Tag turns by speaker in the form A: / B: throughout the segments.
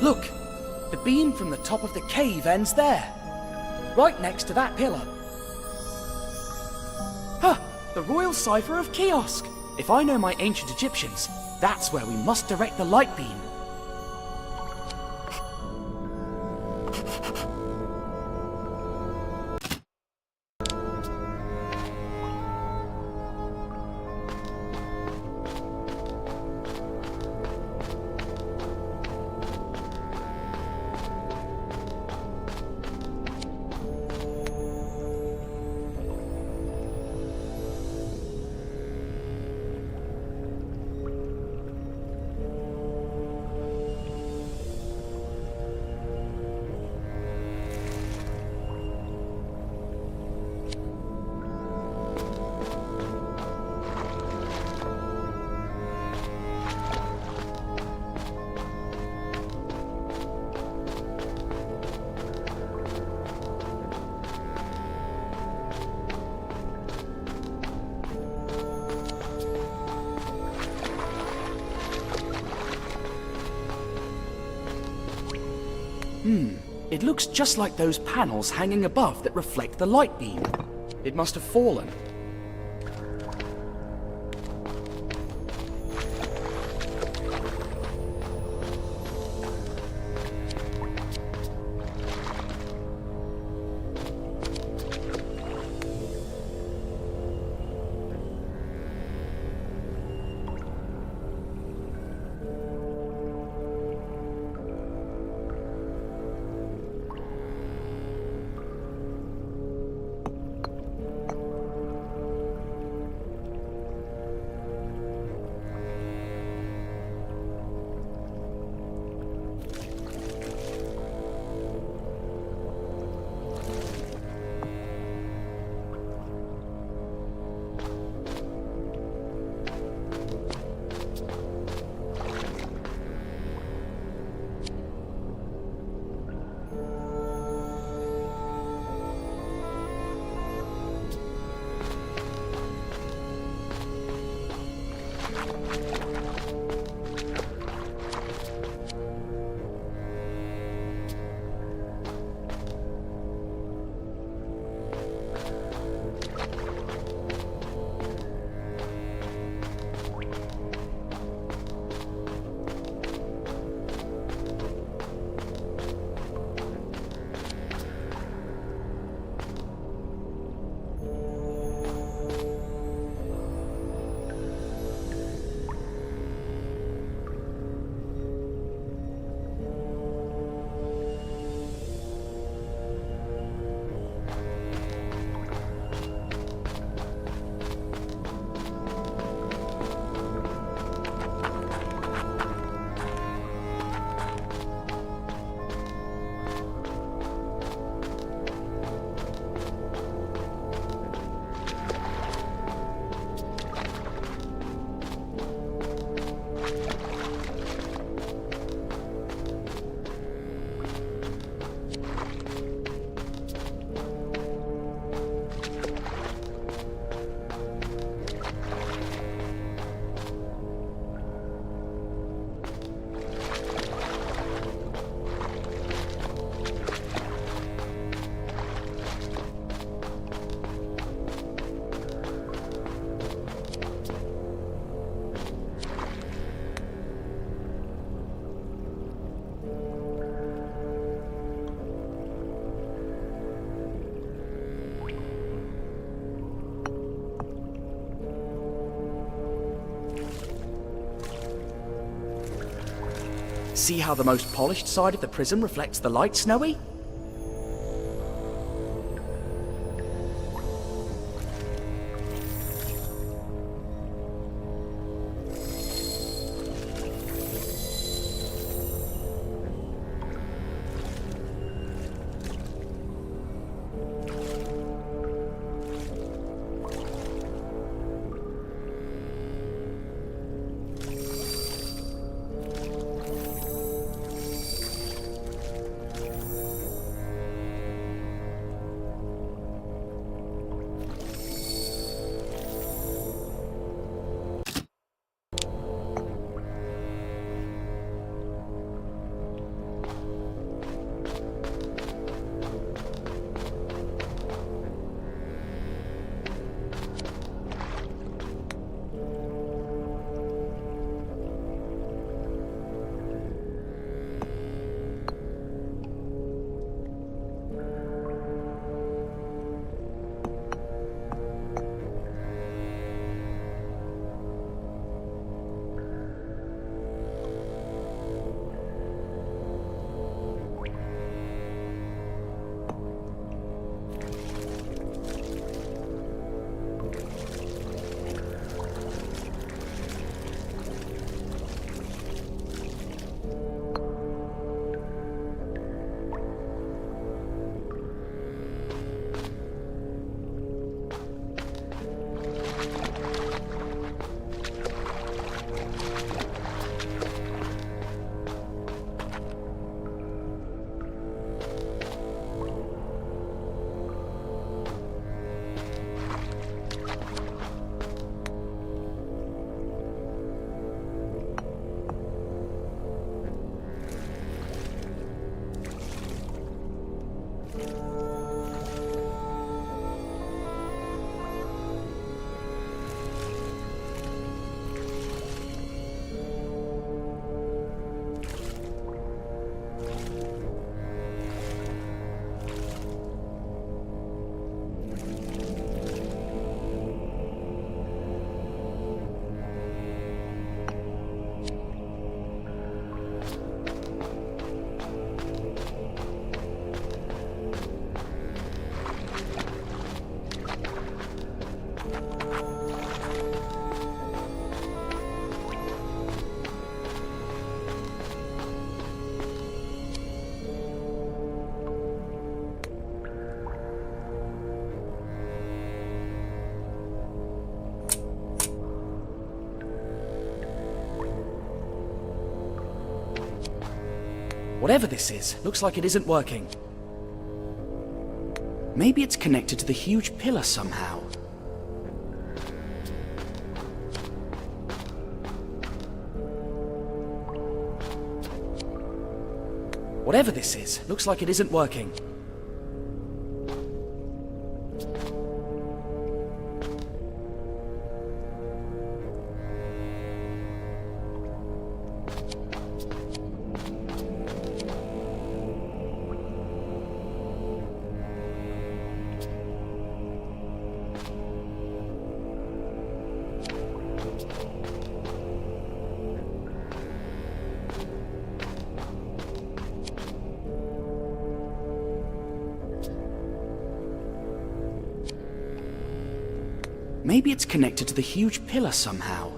A: Look! The beam from the top of the cave ends there. Right next to that pillar. Huh! The royal cipher of Kiosk! If I know my ancient Egyptians, that's where we must direct the light beam. It looks just like those panels hanging above that reflect the light beam. It must have fallen. See how the most polished side of the prism reflects the light, Snowy? Whatever this is, looks like it isn't working. Maybe it's connected to the huge pillar somehow. Whatever this is, looks like it isn't working. Maybe it's connected to the huge pillar somehow.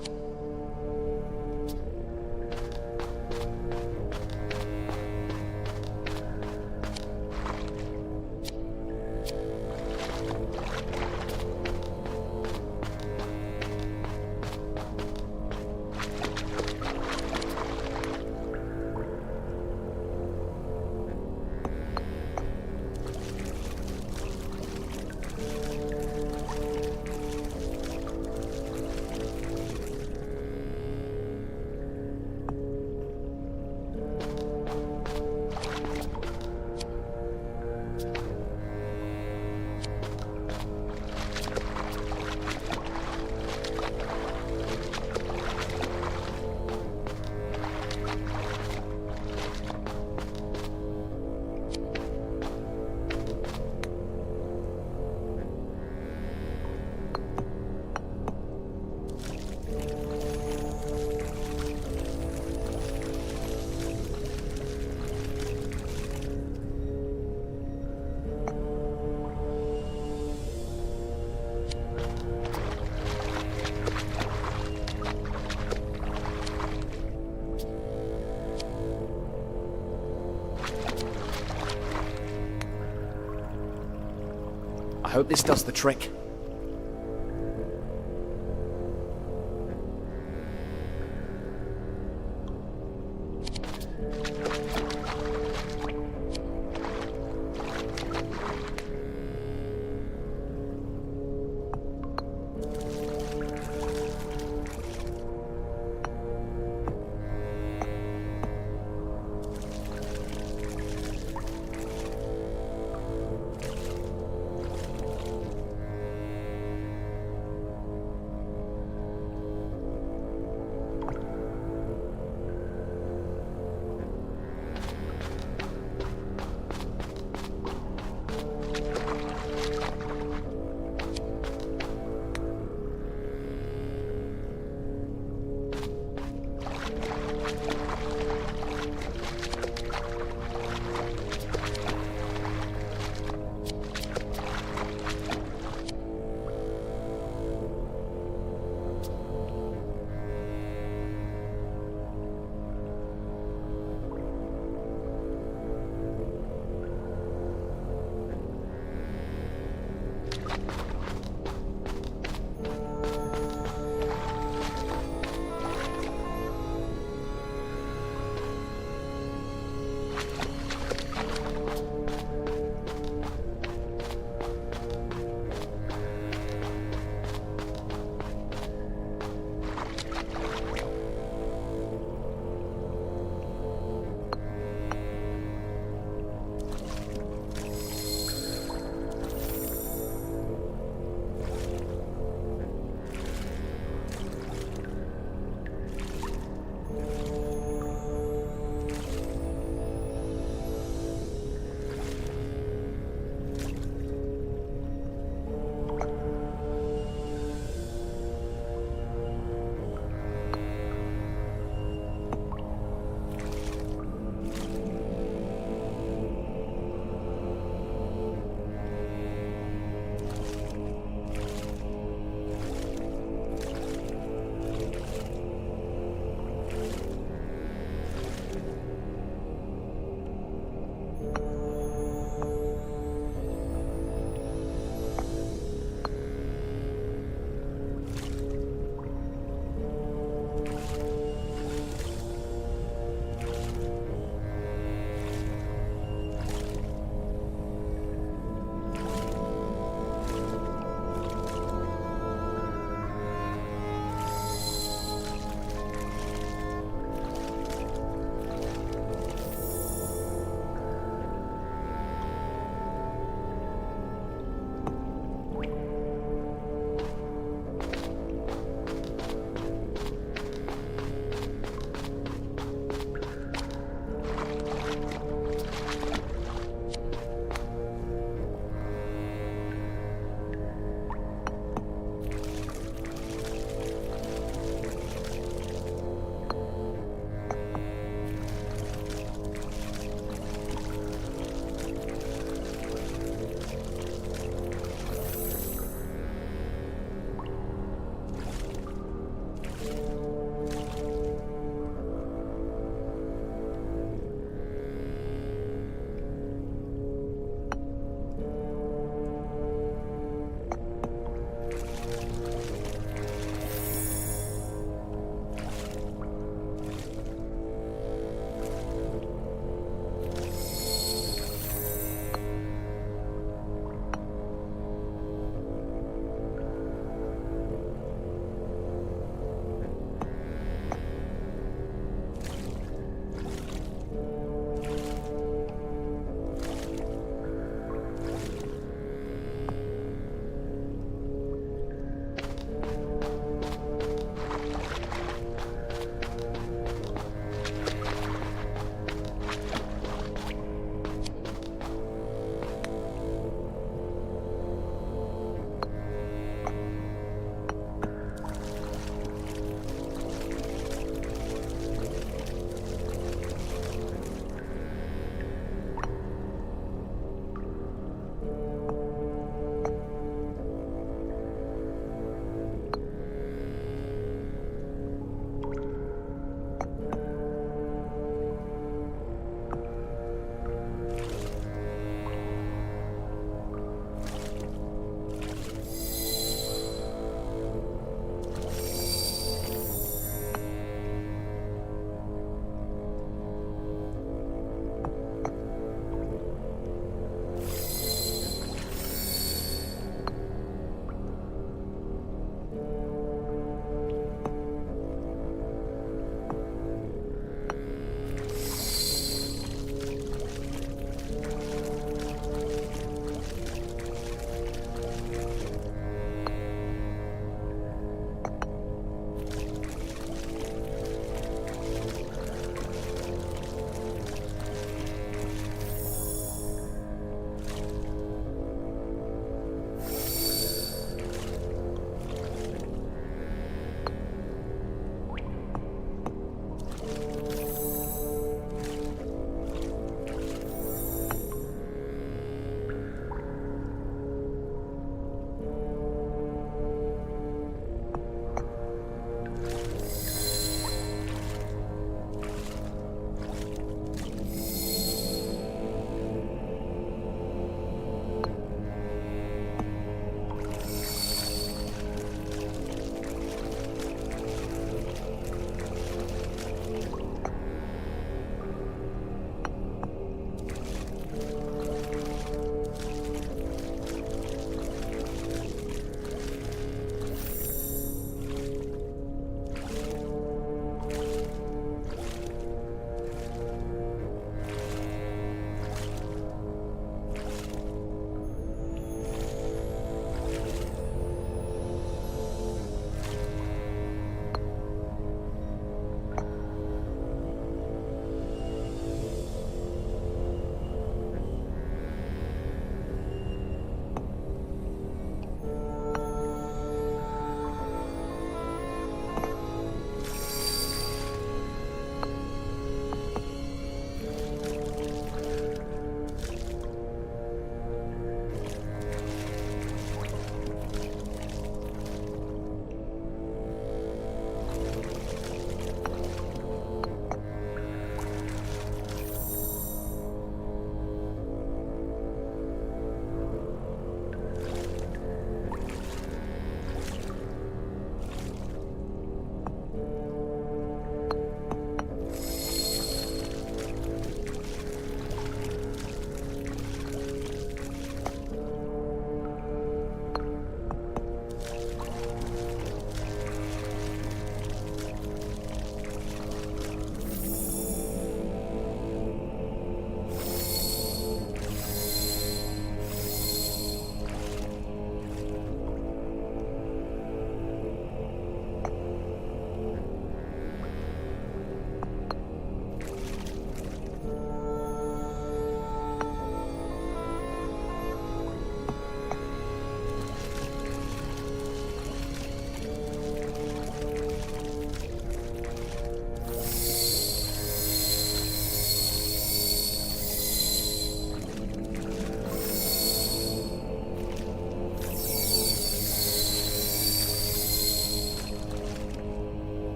A: I hope this does the trick.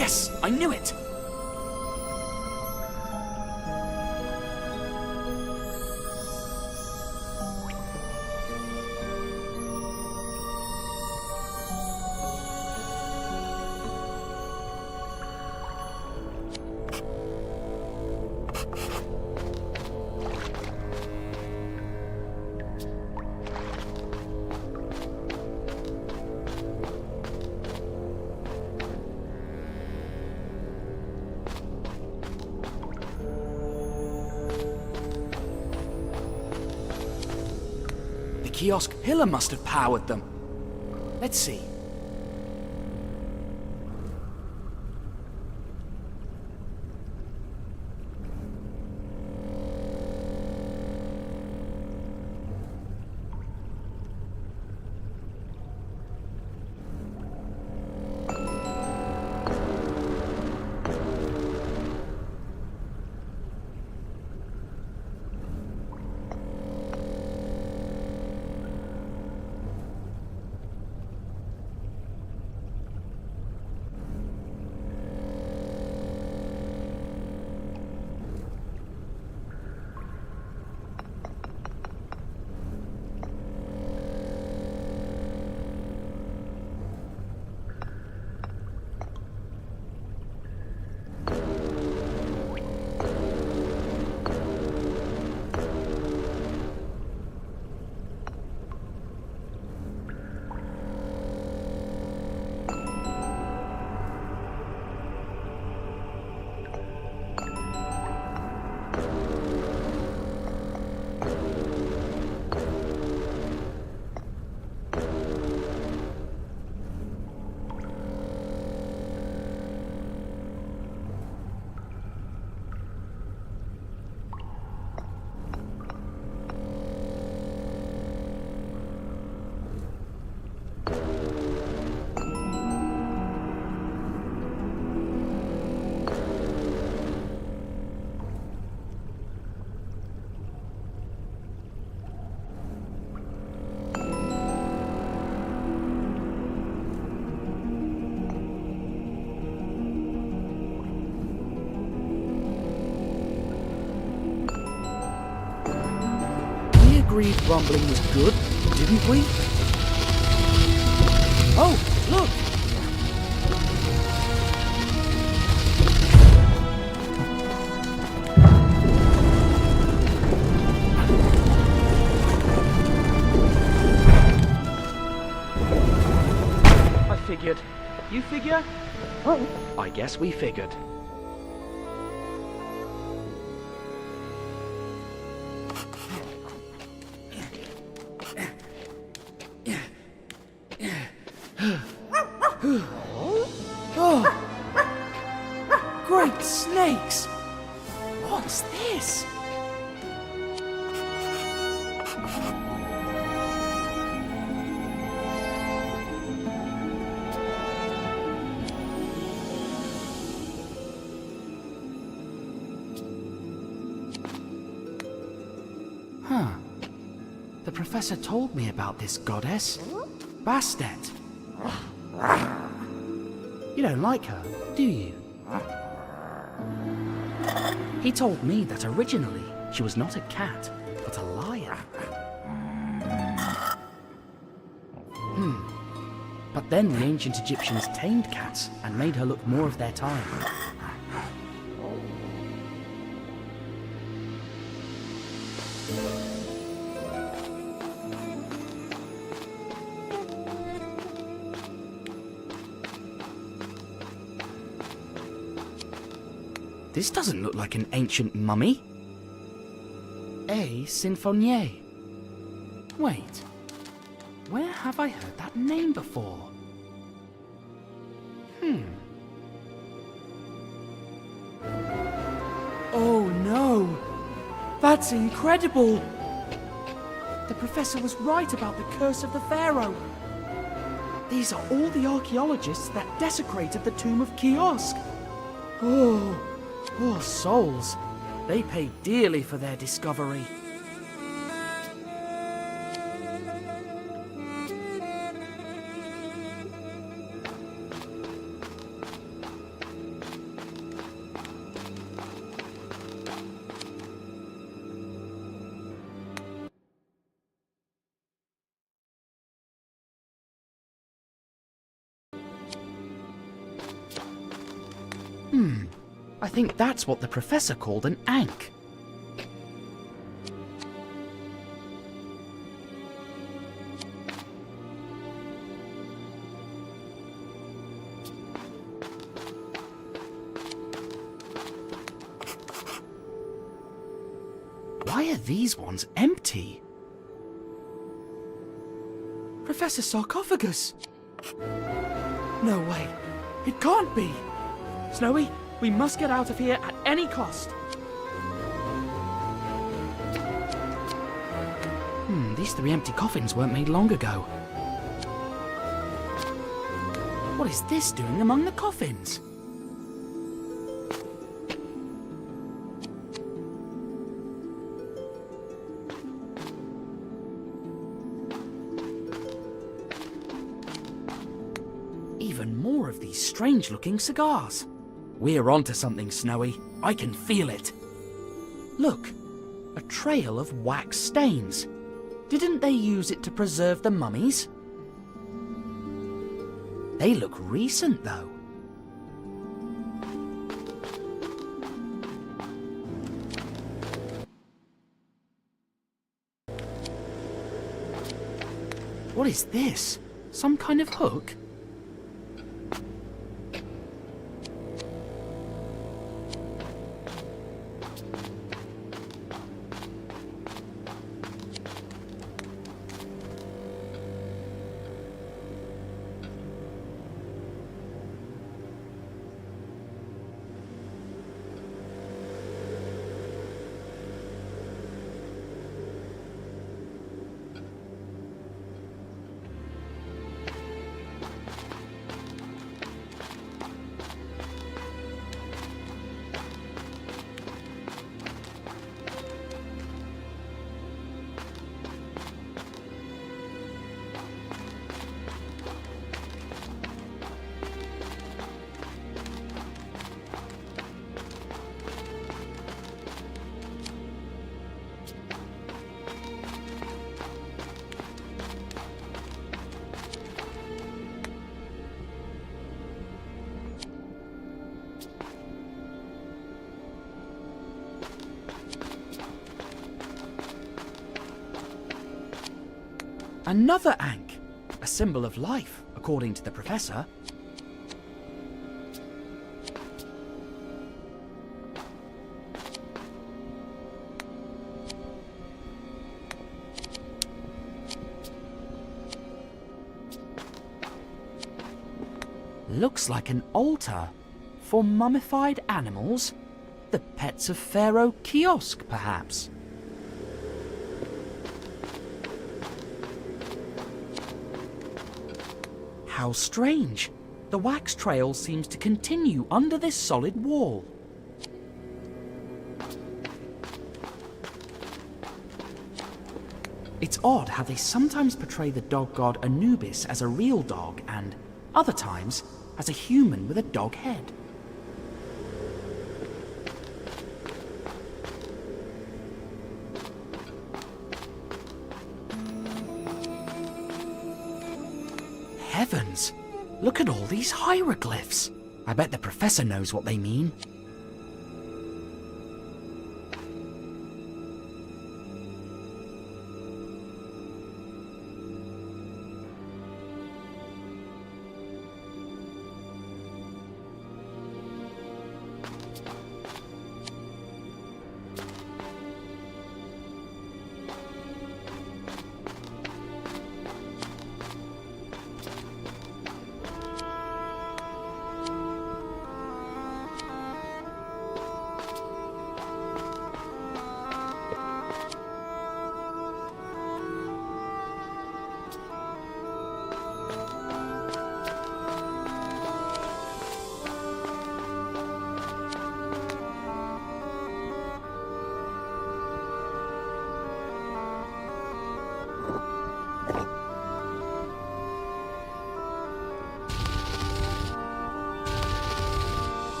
A: Yes, I knew it! The kiosk pillar must have powered them. Let's see. Agreed rumbling was good, didn't we? Oh, look! I figured. You figure? Oh. I guess we figured. Oh! Great snakes! What's this? Huh. The professor told me about this goddess. Bastet. You don't like her, do you? He told me that originally she was not a cat, but a lion. But then the ancient Egyptians tamed cats and made her look more of their time. This doesn't look like an ancient mummy. A Sinfonie. Wait, where have I heard that name before? Oh no! That's incredible! The professor was right about the curse of the Pharaoh. These are all the archaeologists that desecrated the tomb of Kiosk. Oh, poor souls. They paid dearly for their discovery. I think that's what the professor called an ankh. Why are these ones empty? Professor Sarcophagus! No way. It can't be. Snowy, we must get out of here at any cost. These 3 empty coffins weren't made long ago. What is this doing among the coffins? Even more of these strange-looking cigars. We're onto something, Snowy. I can feel it. Look, a trail of wax stains. Didn't they use it to preserve the mummies? They look recent, though. What is this? Some kind of hook? Another ankh, a symbol of life, according to the professor. Looks like an altar for mummified animals, the pets of Pharaoh kiosk, perhaps. How strange. The wax trail seems to continue under this solid wall. It's odd how they sometimes portray the dog god Anubis as a real dog and, other times, as a human with a dog head. Heavens! Look at all these hieroglyphs! I bet the professor knows what they mean.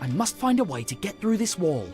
A: I must find a way to get through this wall.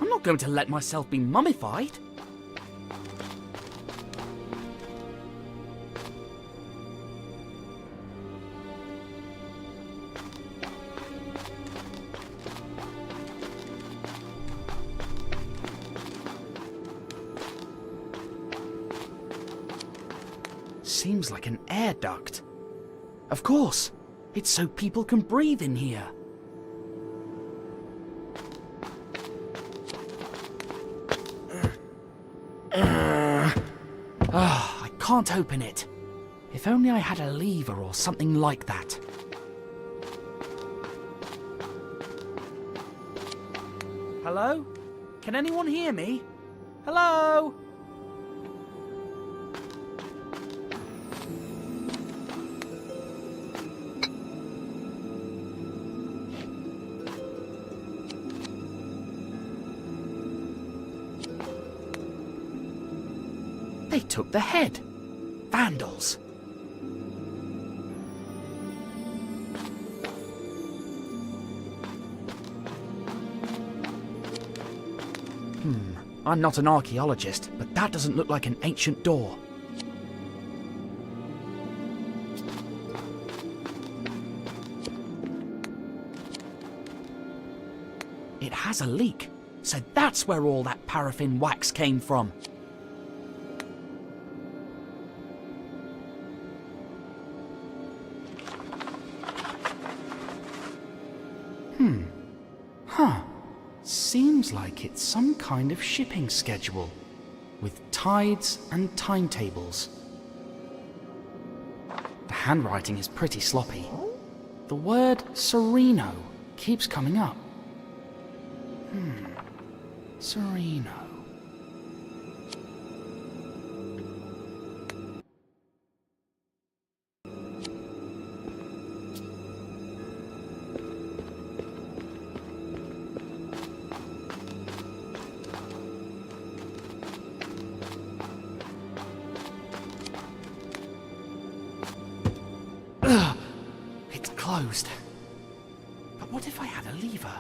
A: I'm not going to let myself be mummified. Seems like an air duct. Of course, it's so people can breathe in here. I can't open it. If only I had a lever or something like that. Hello? Can anyone hear me? Hello? They took the head. Vandals. I'm not an archaeologist, but that doesn't look like an ancient door. It has a leak, so that's where all that paraffin wax came from. Seems like it's some kind of shipping schedule, with tides and timetables. The handwriting is pretty sloppy. The word Sereno keeps coming up. Sereno. It's closed. But what if I had a lever?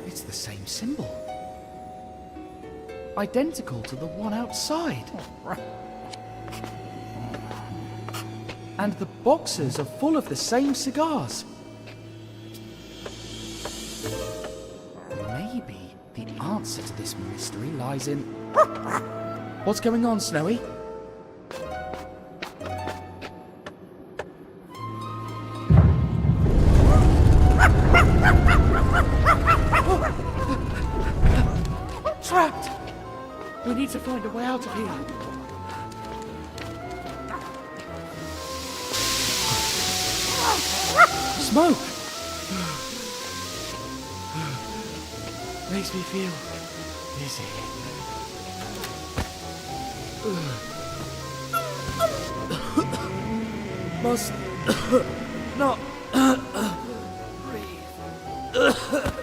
A: It's the same symbol. Identical to the one outside. And the boxes are full of the same cigars. Maybe the answer to this mystery lies in... What's going on, Snowy? Trapped! We need to find a way out of here. Smoke! Makes me feel dizzy. Must not breathe.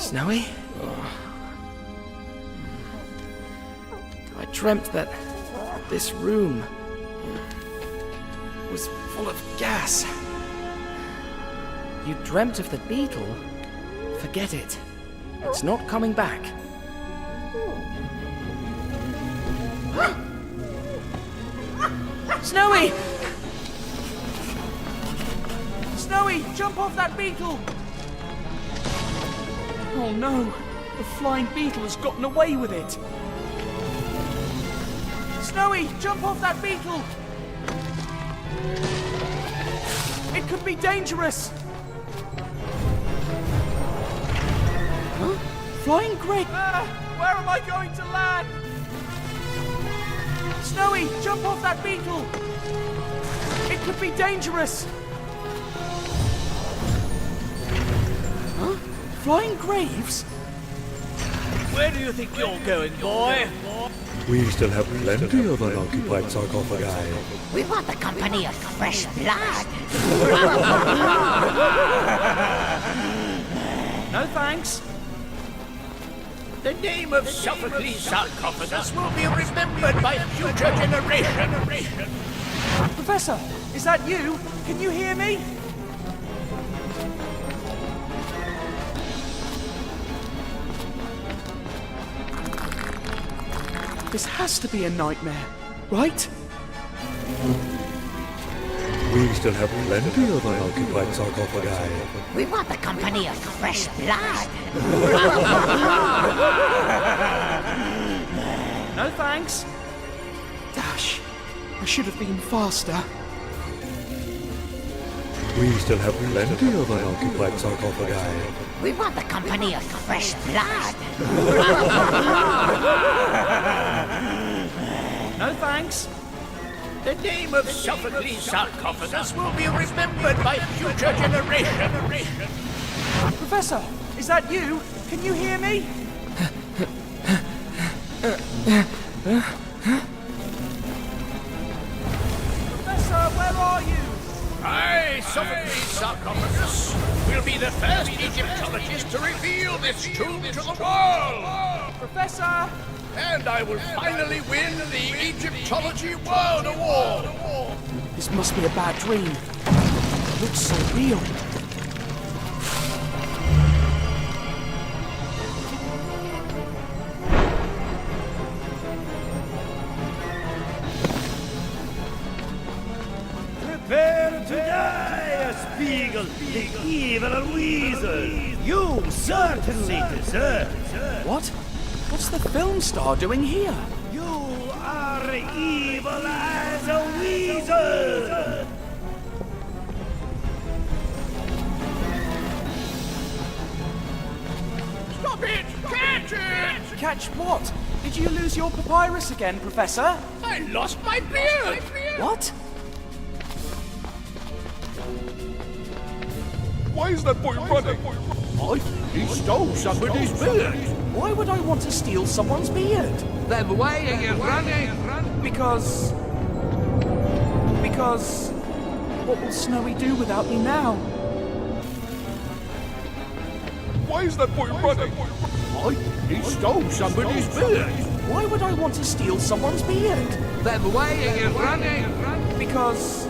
A: Snowy? I dreamt that this room was full of gas. You dreamt of the beetle? Forget it. It's not coming back. Snowy! Snowy, jump off that beetle! Oh no, the flying beetle has gotten away with it. Snowy, jump off that beetle! It could be dangerous! Huh? Flying Greg! Where am I going to land? Snowy, jump off that beetle! It could be dangerous! Huh? Flying graves?
B: Where do you think you're going, boy?
C: We still have plenty of unoccupied sarcophagi.
D: We want the company of fresh blood.
A: No thanks.
B: The name of Sophocles' sarcophagus will be remembered by future generations.
A: Professor, is that you? Can you hear me? This has to be a nightmare, right?
C: We still have plenty of unoccupied sarcophagi.
D: We want the company of fresh blood.
A: No thanks. Dash, I should have been faster.
C: We still have plenty of unoccupied sarcophagi.
D: We want the company of fresh blood.
A: No thanks.
B: The name of Sophocles' sarcophagus will be remembered by future generations.
A: Professor, is that you? Can you hear me? Professor, where are you?
B: I, Sophocles' sarcophagus, will be the first Egyptologist to reveal this tomb to the world.
A: Professor!
B: And I will finally win the Egyptology World Award.
A: This must be a bad dream. It looks so real.
E: Prepare to die, Spiegel, the evil weasel! You certainly deserve it!
A: What? What's the film star doing here?
E: You are evil as a weasel!
B: Stop it! Catch it!
A: Catch what? Did you lose your papyrus again, Professor?
B: I lost my beard!
A: What?
F: Why is that boy running?
B: He stole somebody's beard!
A: Why would I want to steal someone's beard?
B: Then why are you running?
A: Because... What will Snowy do without me now?
F: Why is that boy running?
B: He stole somebody's beard!
A: Why would I want to steal someone's beard?
B: Then why are you running?
A: Because...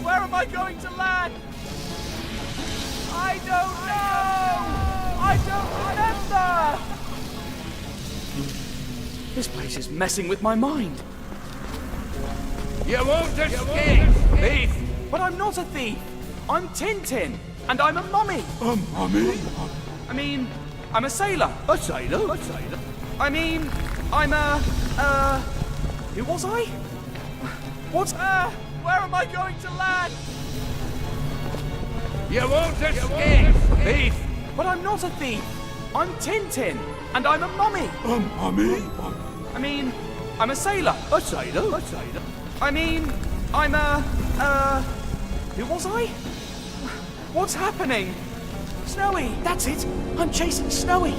A: Where am I going to land? I don't know! I don't remember! This place is messing with my mind.
B: You won't escape, thief!
A: But I'm not a thief! I'm Tintin, and I'm a mummy!
F: A mummy?
A: I mean, I'm a sailor.
B: A sailor?
A: I mean, I'm who was I? What? Where am I going to land?
B: You won't escape, thief!
A: But I'm not a thief. I'm Tintin, and I'm a mummy.
F: A mummy?
A: I mean, I'm a sailor.
B: A sailor?
A: I mean, I'm who was I? What's happening? Snowy, that's it. I'm chasing Snowy.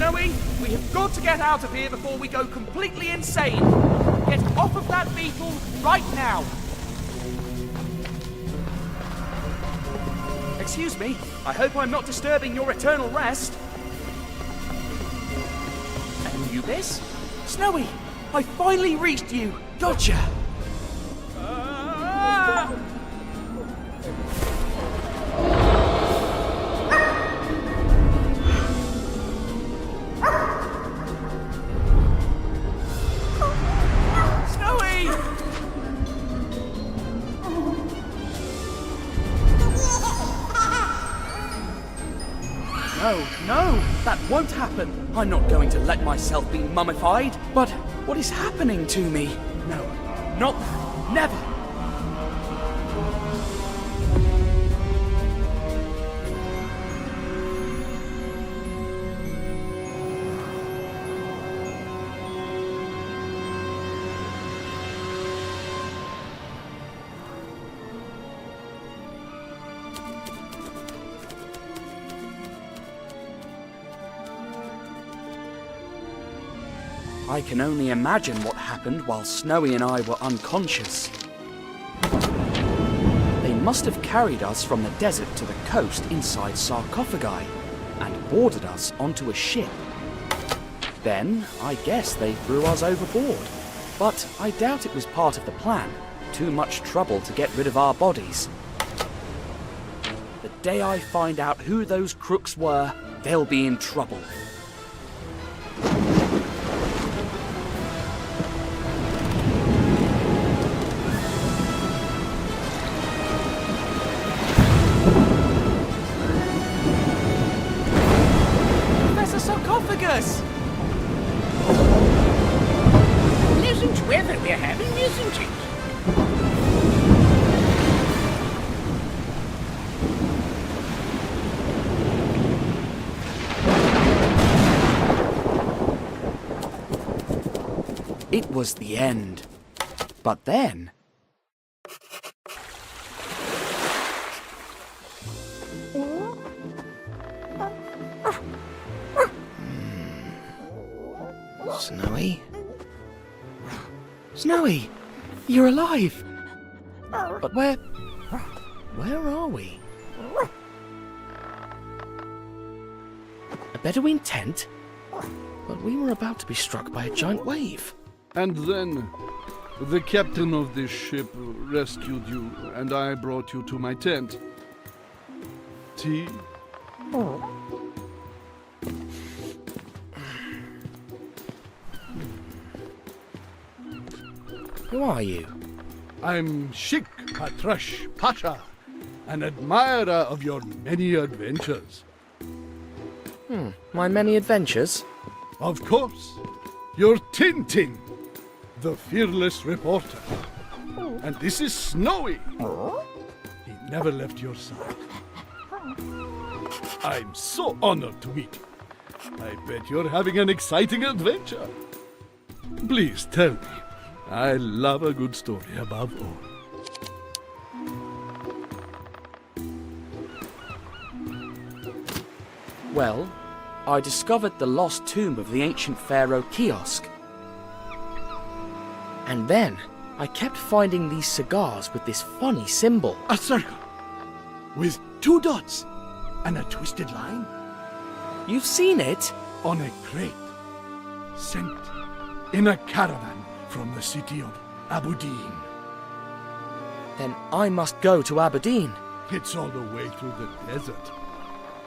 A: Snowy, we have got to get out of here before we go completely insane. Get off of that beetle right now. Excuse me, I hope I'm not disturbing your eternal rest. And you this? Snowy, I finally reached you. Gotcha. No, that won't happen. I'm not going to let myself be mummified. But what is happening to me? No, not never. I can only imagine what happened while Snowy and I were unconscious. They must have carried us from the desert to the coast inside sarcophagi and boarded us onto a ship. Then, I guess they threw us overboard. But I doubt it was part of the plan. Too much trouble to get rid of our bodies. The day I find out who those crooks were, they'll be in trouble.
B: Pleasant weather we're having, isn't it?
A: It was the end. But then...
D: Snowy?
A: Snowy, you're alive. But where are we? A Bedouin tent? But we were about to be struck by a giant wave.
G: And then the captain of this ship rescued you, and I brought you to my tent. Tea?
A: Who are you?
G: I'm Sheikh Patrash Pasha, an admirer of your many adventures.
A: My many adventures?
G: Of course, you're Tintin, the fearless reporter. And this is Snowy. He never left your side. I'm so honored to meet you. I bet you're having an exciting adventure. Please tell me. I love a good story above all.
A: Well, I discovered the lost tomb of the ancient Pharaoh kiosk. And then I kept finding these cigars with this funny symbol.
E: A circle with 2 dots and a twisted line
A: You've seen it?
E: on a crate sent in a caravan from the city of Aberdeen.
A: Then I must go to Aberdeen.
E: It's all the way through the desert.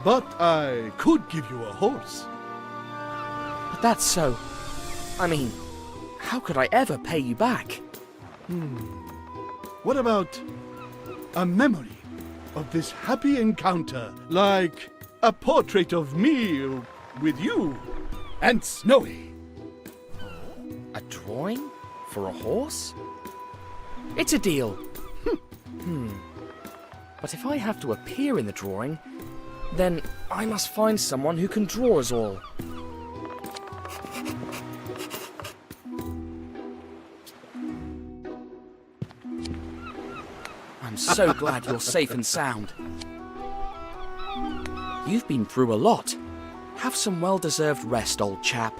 E: But I could give you a horse.
A: But that's so... I mean, how could I ever pay you back?
E: What about a memory of this happy encounter, like a portrait of me with you and Snowy?
A: A drawing? For a horse? It's a deal. But if I have to appear in the drawing, then I must find someone who can draw us all. I'm so glad you're safe and sound. You've been through a lot. Have some well-deserved rest, old chap.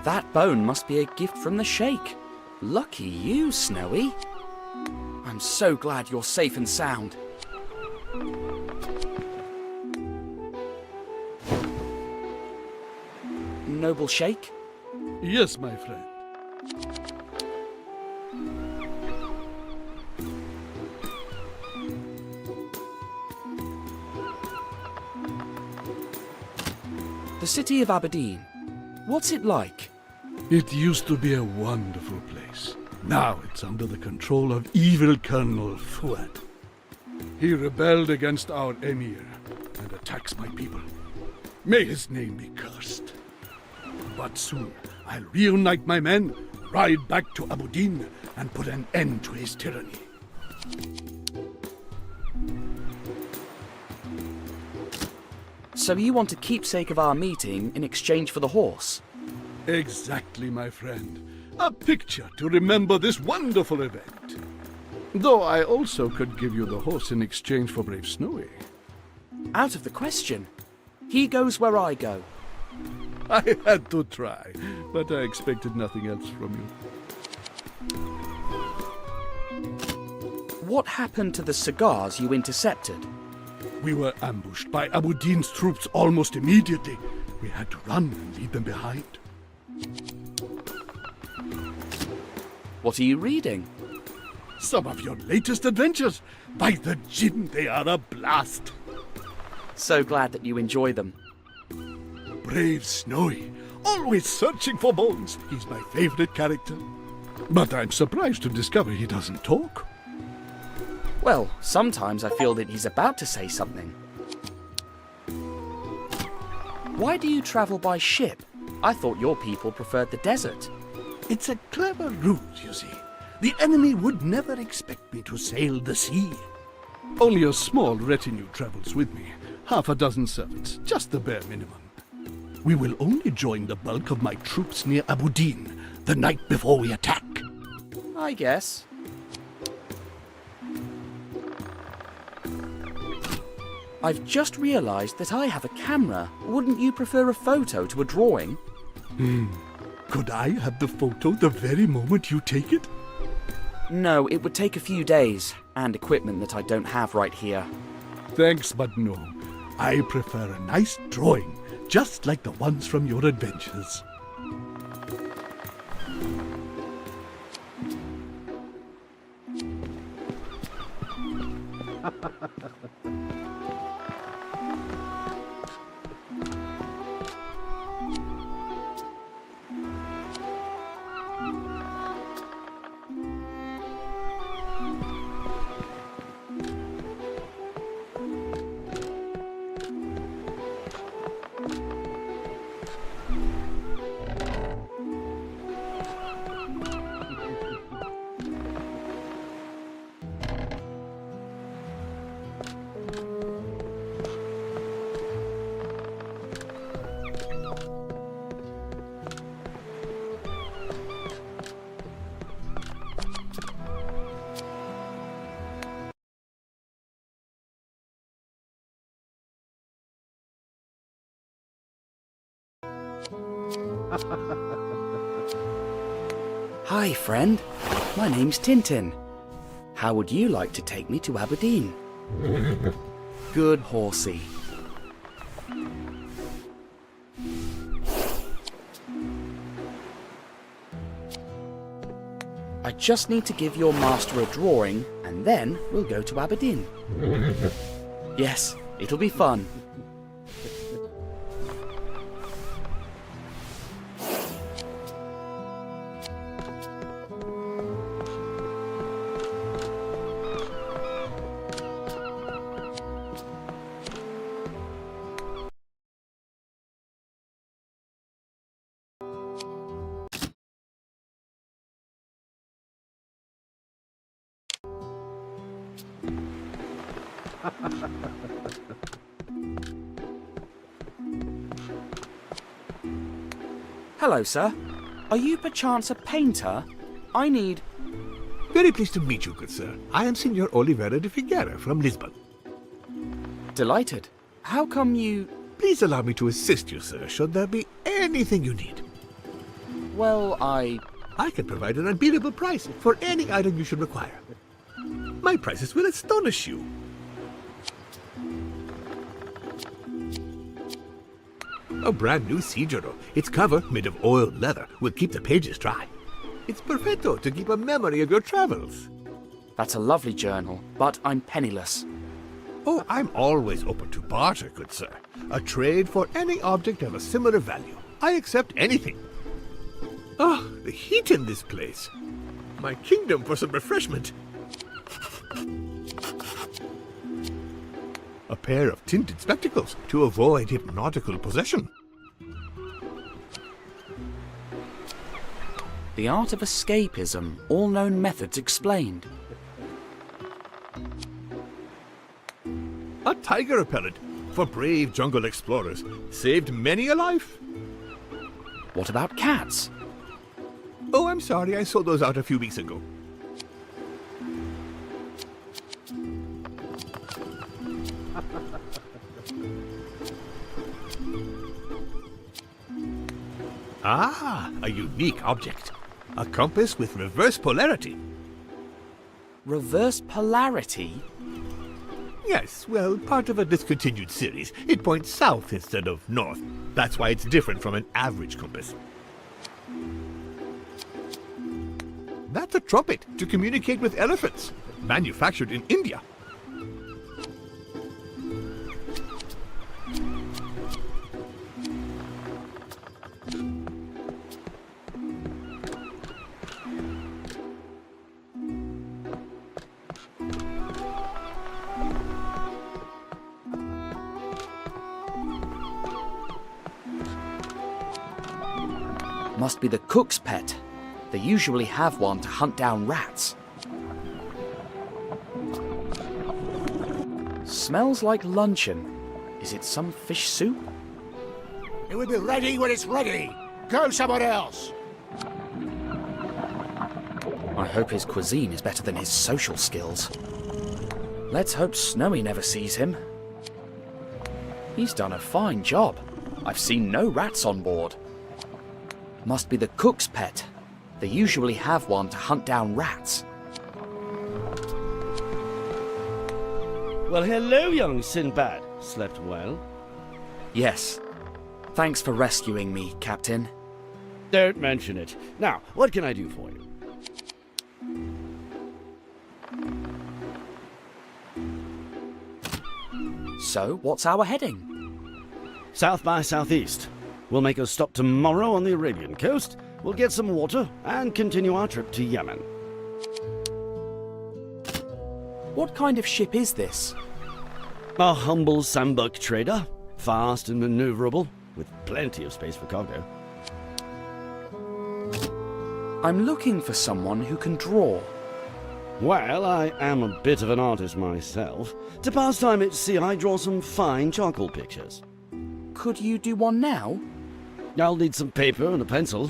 A: That bone must be a gift from the Sheikh. Lucky you, Snowy. I'm so glad you're safe and sound. Noble Sheikh?
G: Yes, my friend.
A: The city of Aberdeen. What's it like?
G: It used to be a wonderful place. Now it's under the control of evil Colonel Fuad. He rebelled against our emir and attacks my people. May his name be cursed. But soon I'll reunite my men, ride back to Aberdeen, and put an end to his tyranny.
A: So you want a keepsake of our meeting in exchange for the horse?
G: Exactly, my friend. A picture to remember this wonderful event. Though I also could give you the horse in exchange for brave Snowy.
A: Out of the question. He goes where I go.
G: I had to try, but I expected nothing else from you.
A: What happened to the cigars you intercepted?
G: We were ambushed by Aberdeen's troops almost immediately. We had to run and leave them behind.
A: What are you reading?
G: Some of your latest adventures. By the Jinn, they are a blast.
A: So glad that you enjoy them.
G: Brave Snowy, always searching for bones. He's my favorite character. But I'm surprised to discover he doesn't talk.
A: Well, sometimes I feel that he's about to say something. Why do you travel by ship? I thought your people preferred the desert.
G: It's a clever ruse, you see. The enemy would never expect me to sail the sea. Only a small retinue travels with me. Half a dozen servants, just the bare minimum. We will only join the bulk of my troops near Aberdeen the night before we attack.
A: I guess. I've just realized that I have a camera. Wouldn't you prefer a photo to a drawing?
G: Could I have the photo the very moment you take it?
A: No, it would take a few days, and equipment that I don't have right here.
G: Thanks, but no. I prefer a nice drawing, just like the ones from your adventures.
A: Hi, friend. My name's Tintin. How would you like to take me to Aberdeen? Good horsey. I just need to give your master a drawing, and then we'll go to Aberdeen. Yes, it'll be fun. Hello, sir. Are you perchance a painter? I need...
H: Very pleased to meet you, good sir. I am Signor Oliveira de Figueira from Lisbon.
A: Delighted. How come you...
H: Please allow me to assist you, sir, should there be anything you need.
A: Well, I
H: can provide an unbeatable price for any item you should require. My prices will astonish you. A brand new sea journal. Its cover, made of oiled leather, will keep the pages dry. It's perfecto to keep a memory of your travels.
A: That's a lovely journal, but I'm penniless.
H: Oh, I'm always open to barter, good sir. A trade for any object of a similar value. I accept anything. Ah, the heat in this place. My kingdom for some refreshment. A pair of tinted spectacles to avoid hypnotical possession.
A: The art of escapism, all known methods explained.
H: A tiger repellent for brave jungle explorers. Saved many a life.
A: What about cats?
H: Oh, I'm sorry, I sold those out a few weeks ago. Ah, a unique object. A compass with reverse polarity.
A: Reverse polarity?
H: Yes, well, part of a discontinued series. It points south instead of north. That's why it's different from an average compass. That's a trumpet to communicate with elephants. Manufactured in India.
A: Must be the cook's pet. They usually have one to hunt down rats. Smells like luncheon. Is it some fish soup?
B: It will be ready when it's ready. Go somewhere else.
A: I hope his cuisine is better than his social skills. Let's hope Snowy never sees him. He's done a fine job. I've seen no rats on board. Must be the cook's pet. They usually have one to hunt down rats.
I: Well, hello, young Sinbad. Slept well?
A: Yes. Thanks for rescuing me, Captain.
I: Don't mention it. Now, what can I do for you?
A: So, what's our heading?
I: South by southeast. We'll make a stop tomorrow on the Arabian coast. We'll get some water and continue our trip to Yemen.
A: What kind of ship is this?
I: A humble sambuck trader, fast and maneuverable, with plenty of space for cargo.
A: I'm looking for someone who can draw.
I: Well, I am a bit of an artist myself. To pass time at sea, I draw some fine charcoal pictures.
A: Could you do one now?
I: I'll need some paper and a pencil.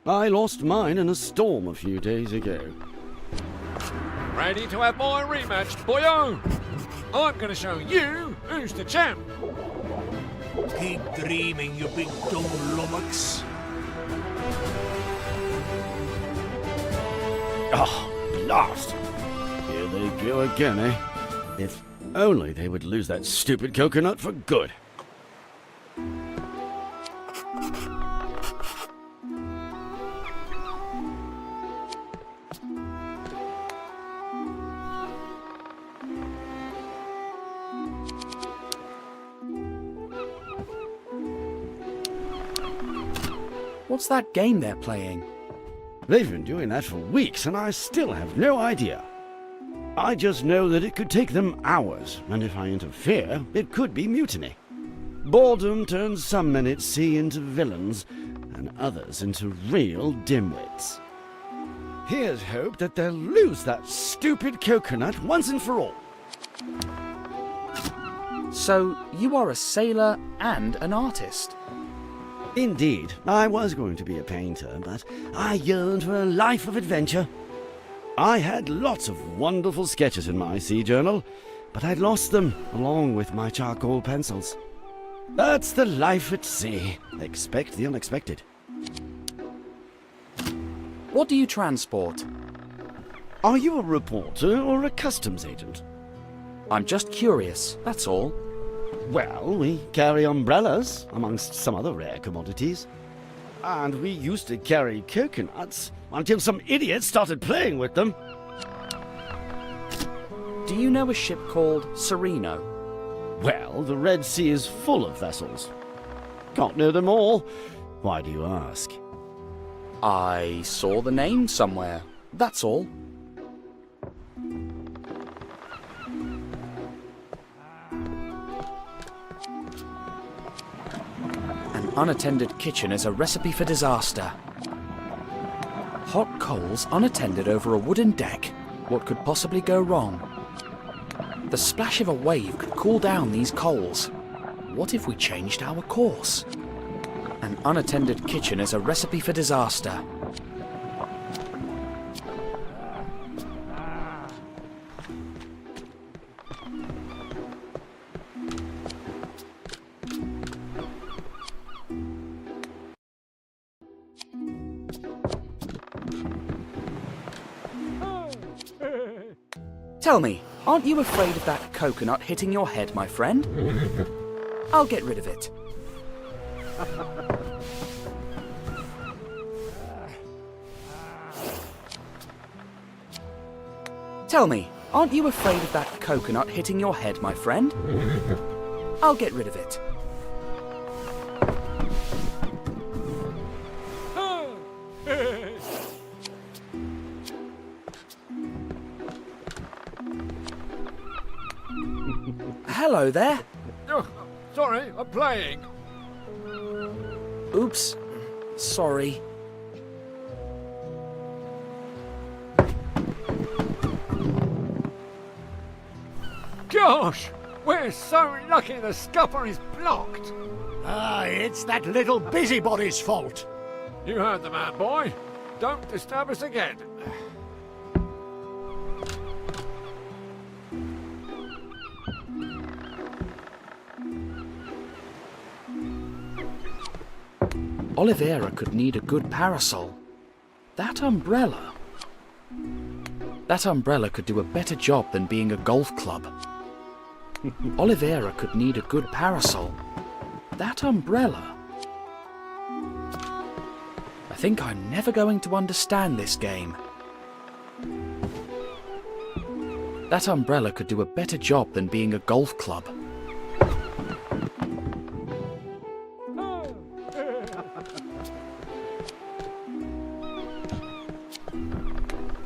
I: I lost mine in a storm a few days ago.
J: Ready to have my rematch, boyo? I'm going to show you who's the champ.
B: Keep dreaming, you big dumb lummox.
I: Oh, blast! Here they go again, eh? If only they would lose that stupid coconut for good.
A: What's that game they're playing?
I: They've been doing that for weeks, and I still have no idea. I just know that it could take them hours, and if I interfere, it could be mutiny. Boredom turns some men at sea into villains, and others into real dimwits. Here's hope that they'll lose that stupid coconut once and for all.
A: So, you are a sailor and an artist?
I: Indeed, I was going to be a painter, but I yearned for a life of adventure. I had lots of wonderful sketches in my sea journal, but I'd lost them along with my charcoal pencils. That's the life at sea. Expect the unexpected.
A: What do you transport?
I: Are you a reporter or a customs agent?
A: I'm just curious, that's all.
I: Well, we carry umbrellas, amongst some other rare commodities. And we used to carry coconuts until some idiot started playing with them.
A: Do you know a ship called Sereno?
I: Well, the Red Sea is full of vessels. Can't know them all. Why do you ask?
A: I saw the name somewhere, that's all. An unattended kitchen is a recipe for disaster. Hot coals unattended over a wooden deck. What could possibly go wrong? The splash of a wave could cool down these coals. What if we changed our course? An unattended kitchen is a recipe for disaster. Tell me, aren't you afraid of that coconut hitting your head, my friend? I'll get rid of it. Tell me, aren't you afraid of that coconut hitting your head, my friend? I'll get rid of it. Hello there.
J: Oh, sorry, I'm playing.
A: Oops. Sorry.
J: Gosh, we're so lucky the scupper is blocked.
B: It's that little busybody's fault.
J: You heard the man, boy. Don't disturb us again.
A: Oliveira could need a good parasol. That umbrella could do a better job than being a golf club. Oliveira could need a good parasol. That umbrella. I think I'm never going to understand this game. That umbrella could do a better job than being a golf club.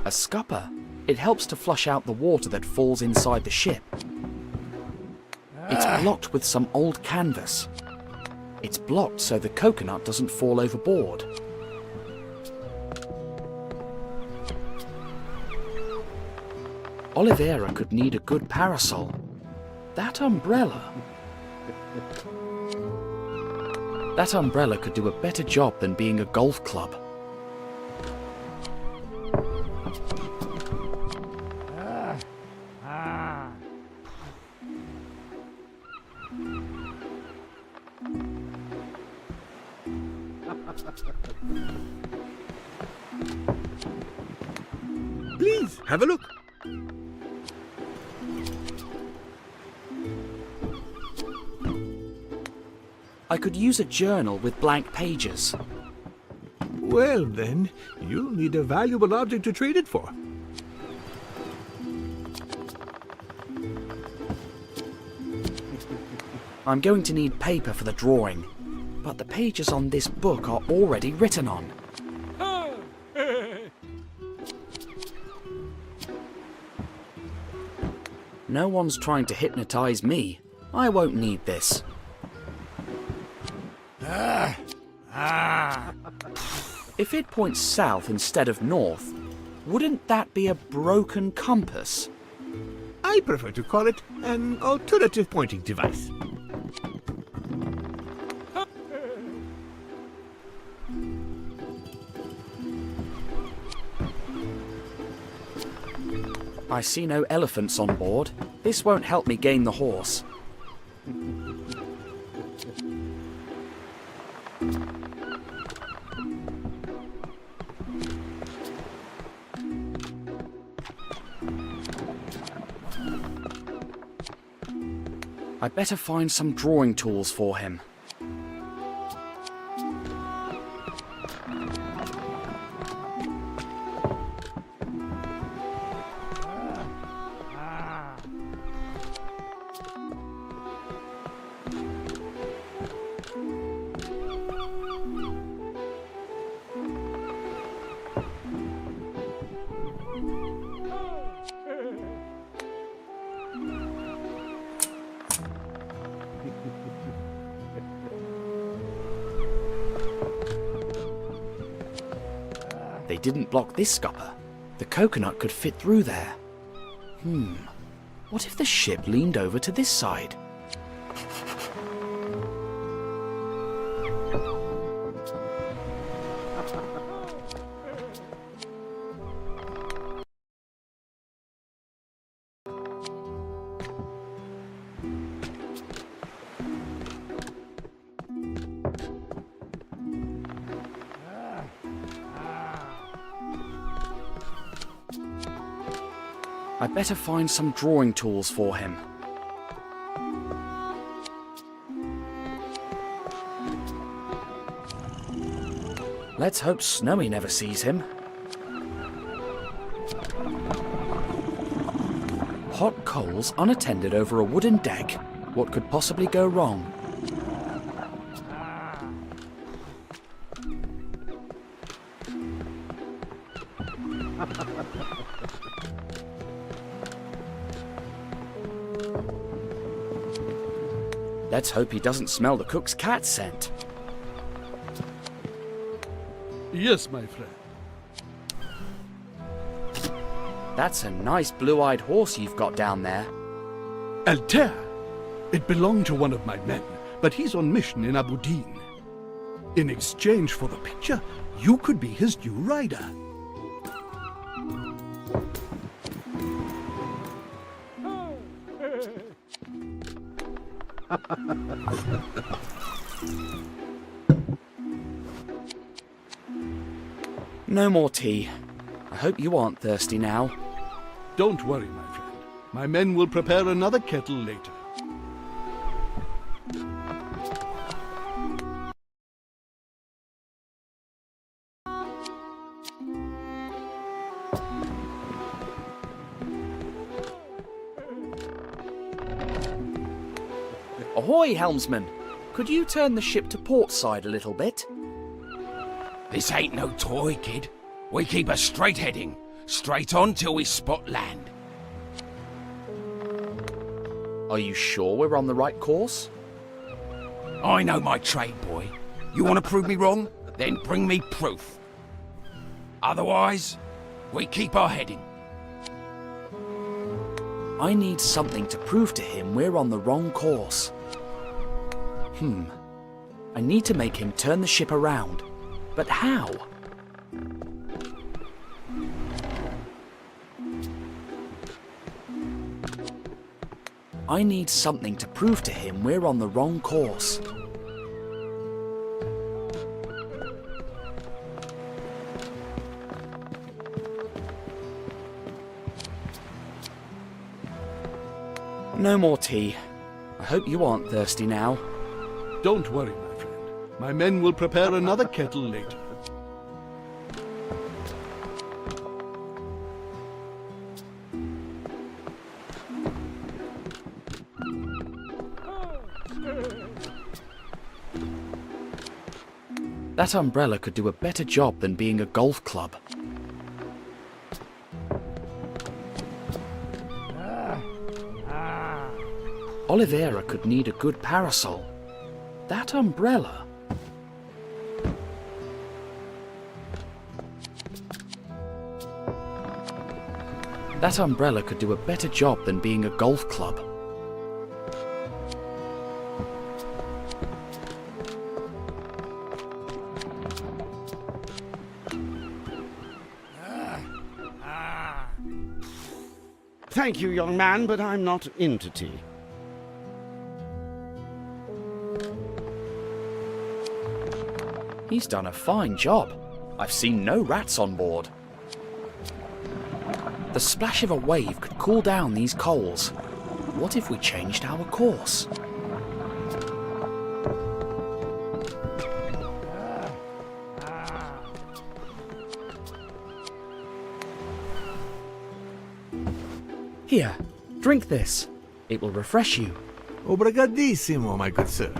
A: A scupper. It helps to flush out the water that falls inside the ship. It's blocked with some old canvas. It's blocked so the coconut doesn't fall overboard. Oliveira could need a good parasol. That umbrella could do a better job than being a golf club.
H: Please, have a look.
A: I could use a journal with blank pages.
H: Well, then, you'll need a valuable object to trade it for.
A: I'm going to need paper for the drawing, but the pages on this book are already written on. No one's trying to hypnotize me. I won't need this. If it points south instead of north, wouldn't that be a broken compass?
H: I prefer to call it an alternative pointing device.
A: I see no elephants on board. This won't help me gain the horse. I'd better find some drawing tools for him. They didn't block this scupper. The coconut could fit through there. What if the ship leaned over to this side? I'd better find some drawing tools for him. Let's hope Snowy never sees him. Hot coals unattended over a wooden deck. What could possibly go wrong? Let's hope he doesn't smell the cook's cat scent.
G: Yes, my friend.
A: That's a nice blue-eyed horse you've got down there.
G: Altair. It belonged to one of my men, but he's on mission in Abu Din. In exchange for the picture, you could be his new rider.
A: No more tea. I hope you aren't thirsty now.
G: Don't worry, my friend. My men will prepare another kettle later.
A: Ahoy, helmsman! Could you turn the ship to port side a little bit?
B: This ain't no toy, kid. We keep a straight heading. Straight on till we spot land.
A: Are you sure we're on the right course?
B: I know my trade, boy. You want to prove me wrong? Then bring me proof. Otherwise, we keep our heading.
A: I need something to prove to him we're on the wrong course. I need to make him turn the ship around. But how? I need something to prove to him we're on the wrong course. No more tea. I hope you aren't thirsty now.
G: Don't worry, my friend. My men will prepare another kettle later.
A: That umbrella could do a better job than being a golf club. Oliveira could need a good parasol. That umbrella... That umbrella could do a better job than being a golf club.
I: Thank you, young man, but I'm not into tea.
A: He's done a fine job. I've seen no rats on board. The splash of a wave could cool down these coals. What if we changed our course? Here, drink this. It will refresh you.
H: Obrigadissimo, my good sir.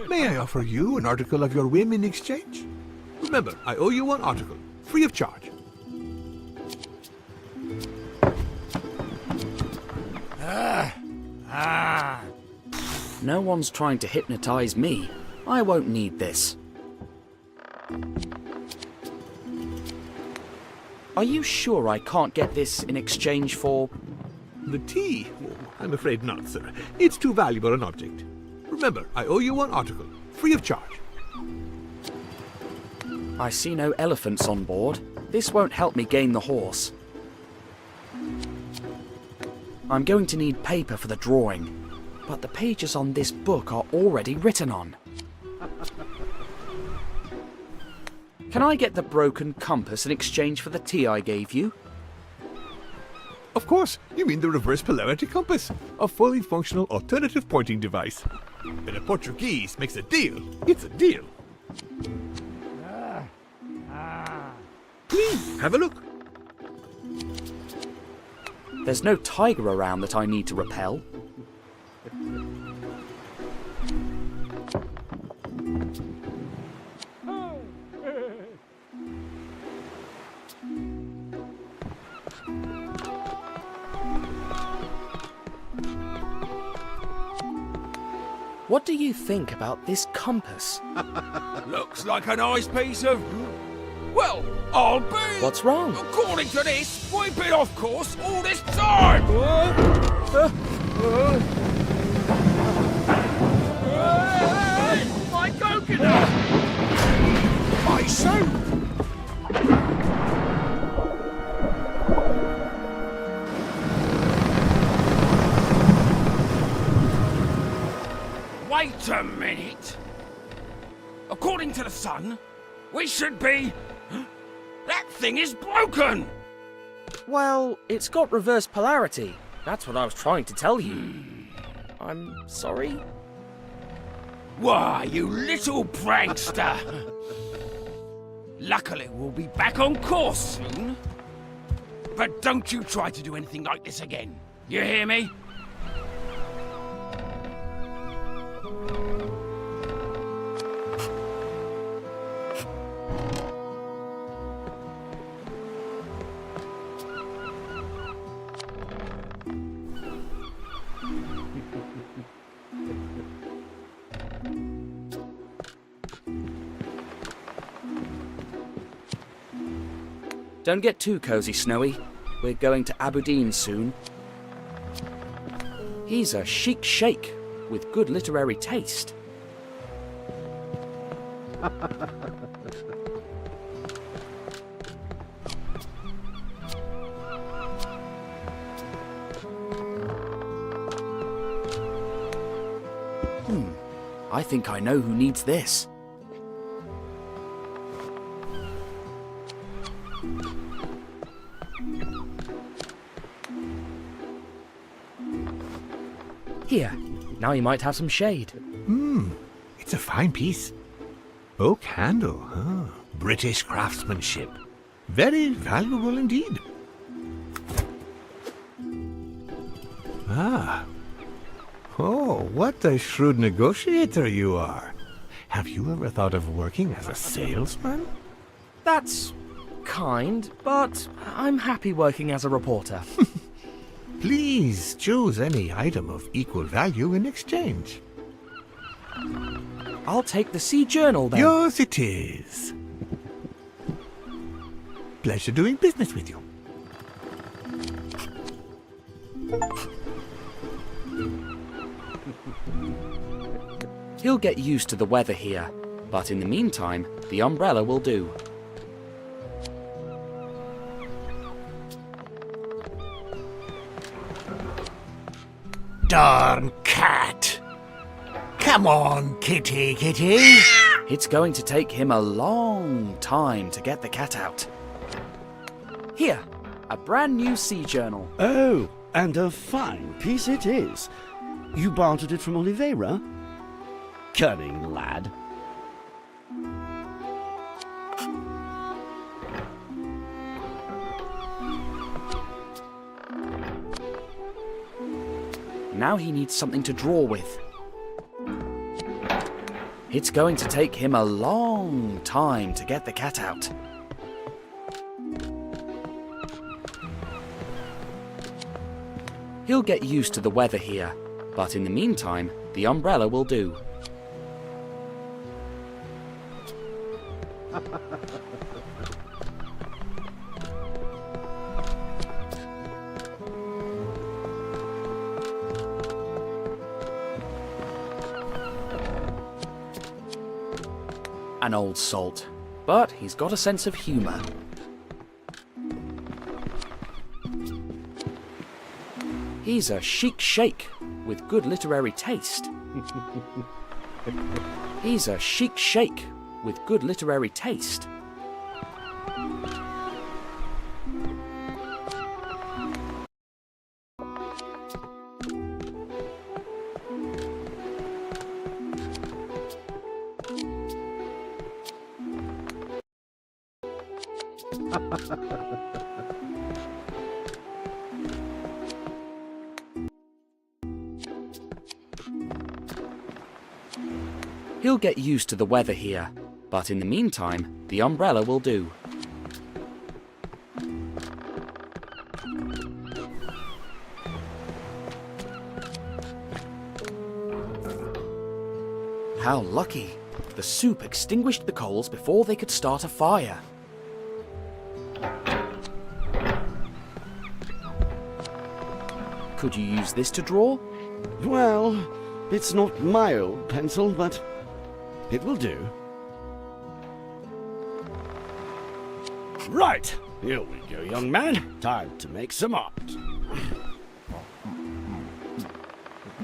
H: May I offer you an article of your whim in exchange? Remember, I owe you one article, free of charge.
A: No one's trying to hypnotize me. I won't need this. Are you sure I can't get this in exchange for...
H: The tea? Oh, I'm afraid not, sir. It's too valuable an object. Remember, I owe you one article, free of charge.
A: I see no elephants on board. This won't help me gain the horse. I'm going to need paper for the drawing, but the pages on this book are already written on. Can I get the broken compass in exchange for the tea I gave you?
H: Of course, you mean the reverse polarity compass, a fully functional alternative pointing device. When a Portuguese makes a deal, it's a deal. Please, have a look.
A: There's no tiger around that I need to repel. What do you think about this compass?
B: Looks like a nice piece of... Well, I'll be...
A: What's wrong?
B: According to this, we've been off course all this time! Hey, my coconut! My soup! Wait a minute! According to the sun, we should be... That thing is broken!
A: Well, it's got reverse polarity. That's what I was trying to tell you. I'm sorry?
B: Why, you little prankster! Luckily, we'll be back on course soon. But don't you try to do anything like this again. You hear me?
A: Don't get too cozy, Snowy. We're going to Aberdeen soon. He's a chic sheikh with good literary taste. I think I know who needs this. Here, now you might have some shade.
H: It's a fine piece. Oak handle, huh? British craftsmanship. Very valuable indeed. Ah. Oh, what a shrewd negotiator you are. Have you ever thought of working as a salesman?
A: That's kind, but I'm happy working as a reporter.
H: Please choose any item of equal value in exchange.
A: I'll take the Sea Journal then.
H: Yours it is. Pleasure doing business with you.
A: He'll get used to the weather here, but in the meantime, the umbrella will do.
B: Darn cat! Come on, kitty, kitty!
A: It's going to take him a long time to get the cat out. Here, A brand new sea journal.
I: Oh, and a fine piece it is. You bartered it from Oliveira? Cunning lad.
A: Now he needs something to draw with. It's going to take him a long time to get the cat out. He'll get used to the weather here, but in the meantime, the umbrella will do. An old salt, but he's got a sense of humour. He's a chic sheikh with good literary taste. He's a chic sheikh with good literary taste. He'll get used to the weather here, but in the meantime, the umbrella will do. How lucky! The soup extinguished the coals before they could start a fire. Could you use this to draw?
I: Well, it's not my old pencil, but it will do. Right, here we go, young man. Time to make some art.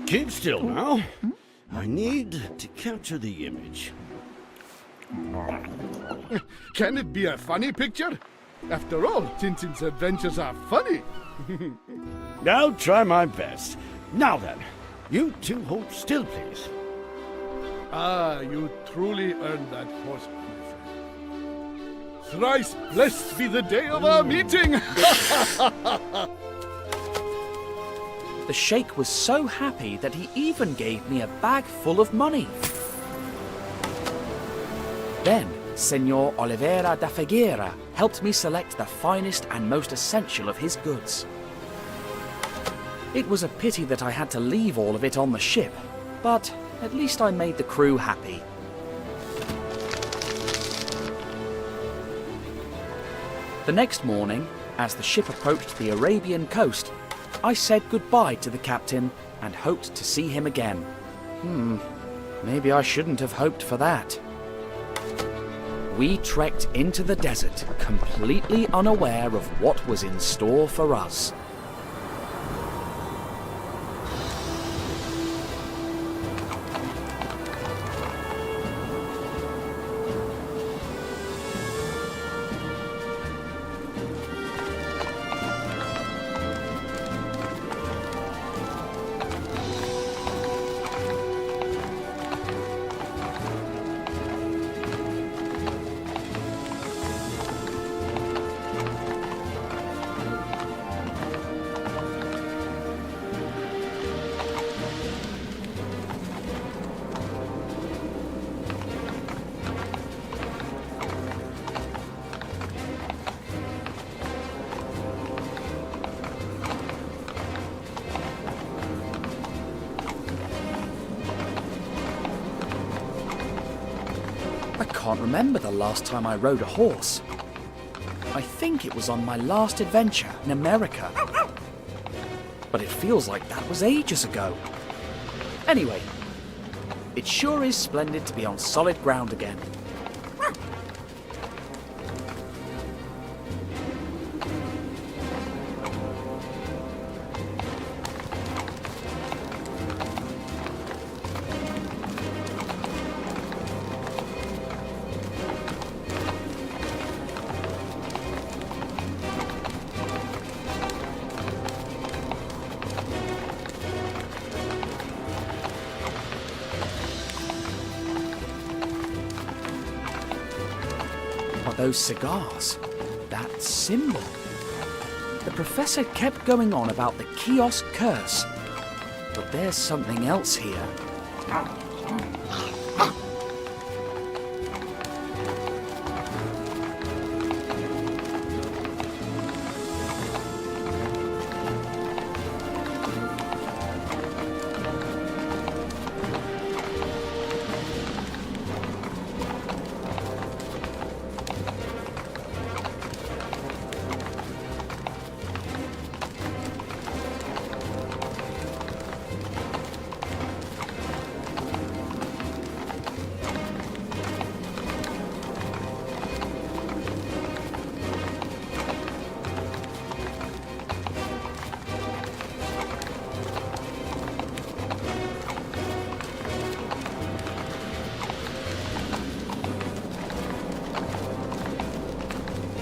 I: Keep still now. I need to capture the image.
E: Can it be a funny picture? After all, Tintin's adventures are funny.
I: I'll try my best. Now then, you two hold still, please.
E: Ah, you truly earned that horse, my friend. Thrice blessed be the day of our meeting!
A: The sheikh was so happy that he even gave me a bag full of money. Then, Senor Oliveira da Figueira helped me select the finest and most essential of his goods. It was a pity that I had to leave all of it on the ship, but at least I made the crew happy. The next morning, as the ship approached the Arabian coast, I said goodbye to the captain and hoped to see him again. Maybe I shouldn't have hoped for that. We trekked into the desert, completely unaware of what was in store for us. I can't remember the last time I rode a horse. I think it was on my last adventure in America. But it feels like that was ages ago. Anyway, it sure is splendid to be on solid ground again. those cigars. That symbol. The professor kept going on about the kiosk curse. But there's something else here.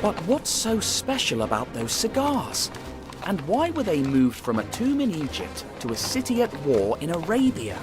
A: But what's so special about those cigars? And why were they moved from a tomb in Egypt to a city at war in Arabia?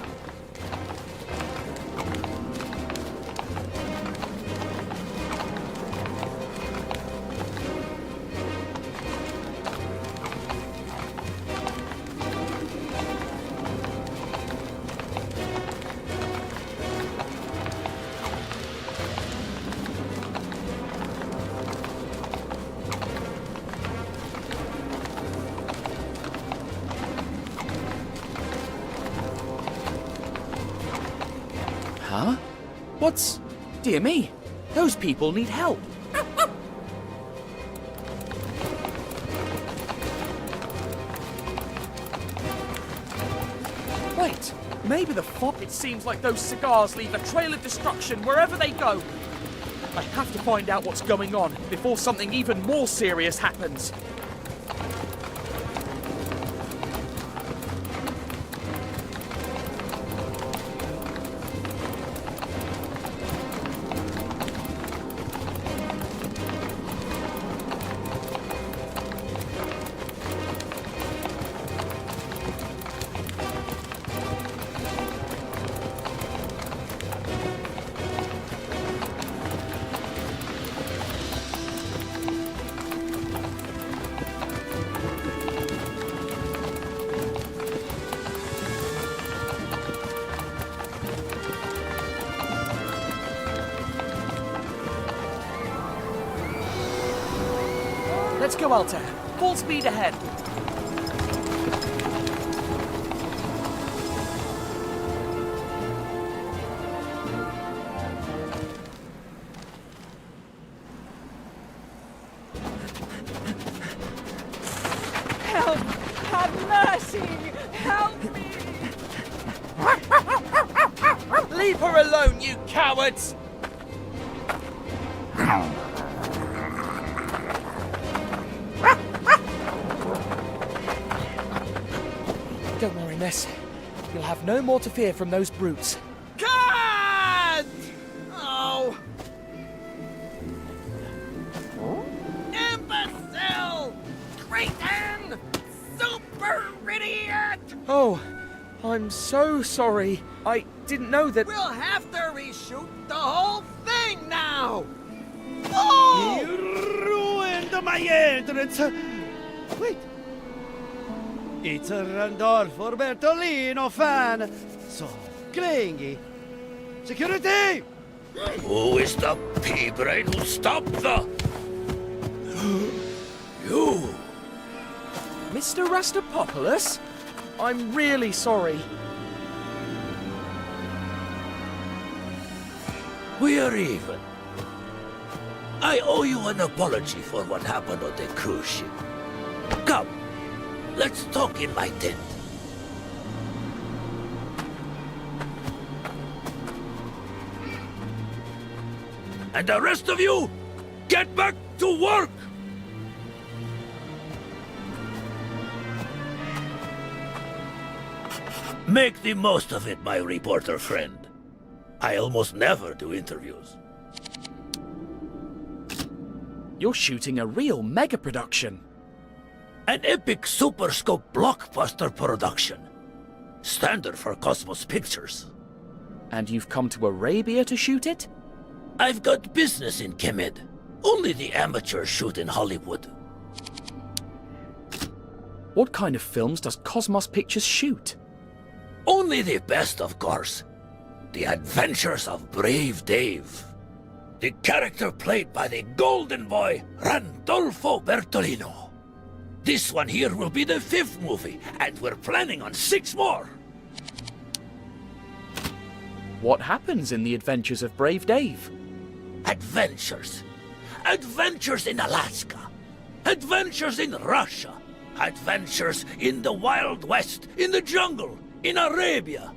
A: Huh? What's... Dear me, those people need help. Wait, maybe the fop... It seems like those cigars leave a trail of destruction wherever they go. I have to find out what's going on before something even more serious happens. Let's go, Altair. Full speed ahead. Help! Have mercy! Help me! Leave her alone, you cowards! Don't worry, miss. You'll have no more to fear from those brutes.
B: God! Oh! Imbecile! Traitor! Super idiot!
A: Oh, I'm so sorry. I didn't know that...
B: We'll have to reshoot the whole thing now! Oh!
I: You ruined my entrance! Wait. It's a Randolfo Bertolino fan! So clingy! Security!
B: Who is the pea-brain who stopped the... You!
A: Mr. Rastapopoulos? I'm really sorry.
B: We are even. I owe you an apology for what happened on the cruise ship. Come, let's talk in my tent. And the rest of you, get back to work! Make the most of it, my reporter friend. I almost never do interviews.
A: You're shooting a real mega production.
B: An epic Super Scope blockbuster production. Standard for Cosmos Pictures.
A: And you've come to Arabia to shoot it?
B: I've got business in Kemed. Only the amateurs shoot in Hollywood.
A: What kind of films does Cosmos Pictures shoot?
B: Only the best, of course. The Adventures of Brave Dave. The character played by the golden boy, Randolfo Bertolino. This one here will be the 5th movie, and we're planning on 6 more.
A: What happens in the Adventures of Brave Dave?
B: Adventures. Adventures in Alaska. Adventures in Russia. Adventures in the Wild West, in the jungle, in Arabia.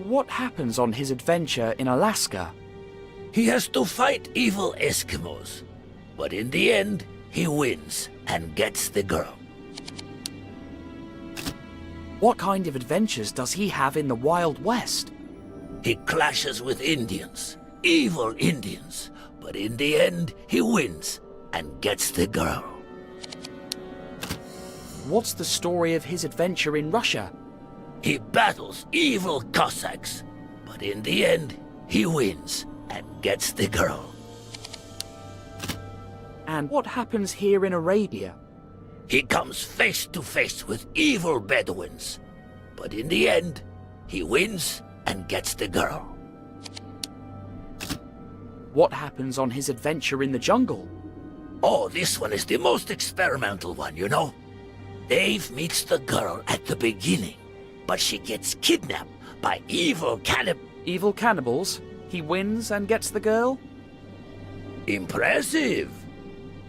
A: What happens on his adventure in Alaska?
B: He has to fight evil Eskimos. But in the end, he wins and gets the girl.
A: What kind of adventures does he have in the Wild West?
B: He clashes with Indians, evil Indians. But in the end, he wins and gets the girl.
A: What's the story of his adventure in Russia?
B: He battles evil Cossacks. But in the end, he wins and gets the girl.
A: And what happens here in Arabia?
B: He comes face to face with evil Bedouins. But in the end, he wins and gets the girl.
A: What happens on his adventure in the jungle?
B: Oh, this one is the most experimental one, you know. Dave meets the girl at the beginning, but she gets kidnapped by evil cannibals.
A: Evil cannibals? He wins and gets the girl?
B: Impressive.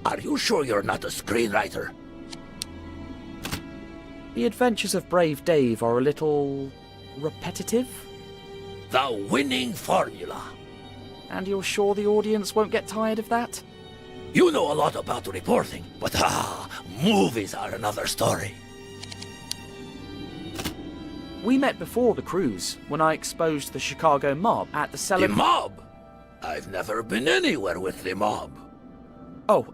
B: Are you sure you're not a screenwriter?
A: The Adventures of Brave Dave are a little repetitive?
B: The winning formula.
A: And you're sure the audience won't get tired of that?
B: You know a lot about reporting, but movies are another story.
A: We met before the cruise, when I exposed the Chicago mob at the
B: The mob? I've never been anywhere with the mob.
A: Oh,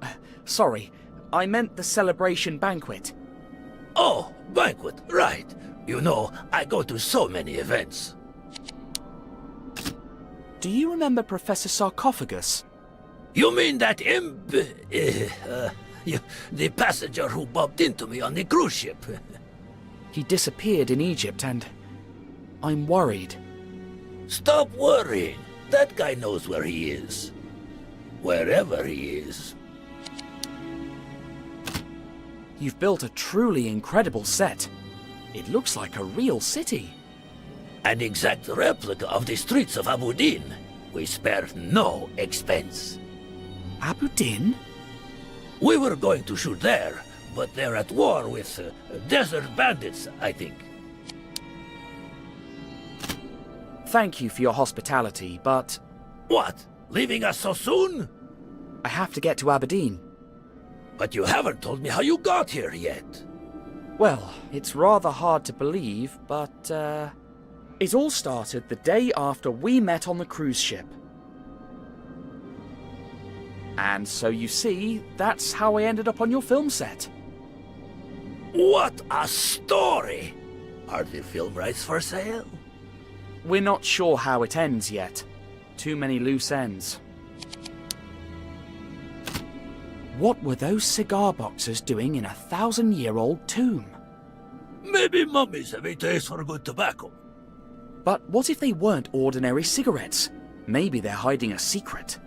A: sorry. I meant the celebration banquet.
B: Oh, banquet, right. You know, I go to so many events.
A: Do you remember Professor Sarcophagus?
B: You mean that the passenger who bumped into me on the cruise ship?
A: He disappeared in Egypt and I'm worried.
B: Stop worrying. That guy knows where he is. Wherever he is.
A: You've built a truly incredible set. It looks like a real city.
B: An exact replica of the streets of Abu Din. We spared no expense.
A: Abu Din?
B: We were going to shoot there, but they're at war with desert bandits, I think.
A: Thank you for your hospitality, but...
B: What? Leaving us so soon?
A: I have to get to Aberdeen.
B: But you haven't told me how you got here yet.
A: Well, it's rather hard to believe, but, it all started the day after we met on the cruise ship. And so you see, that's how I ended up on your film set.
B: What a story! Are the film rights for sale?
A: We're not sure how it ends yet. Too many loose ends. What were those cigar boxes doing in a 1,000-year-old tomb?
B: Maybe mummies have a taste for good tobacco.
A: But what if they weren't ordinary cigarettes? Maybe they're hiding a secret.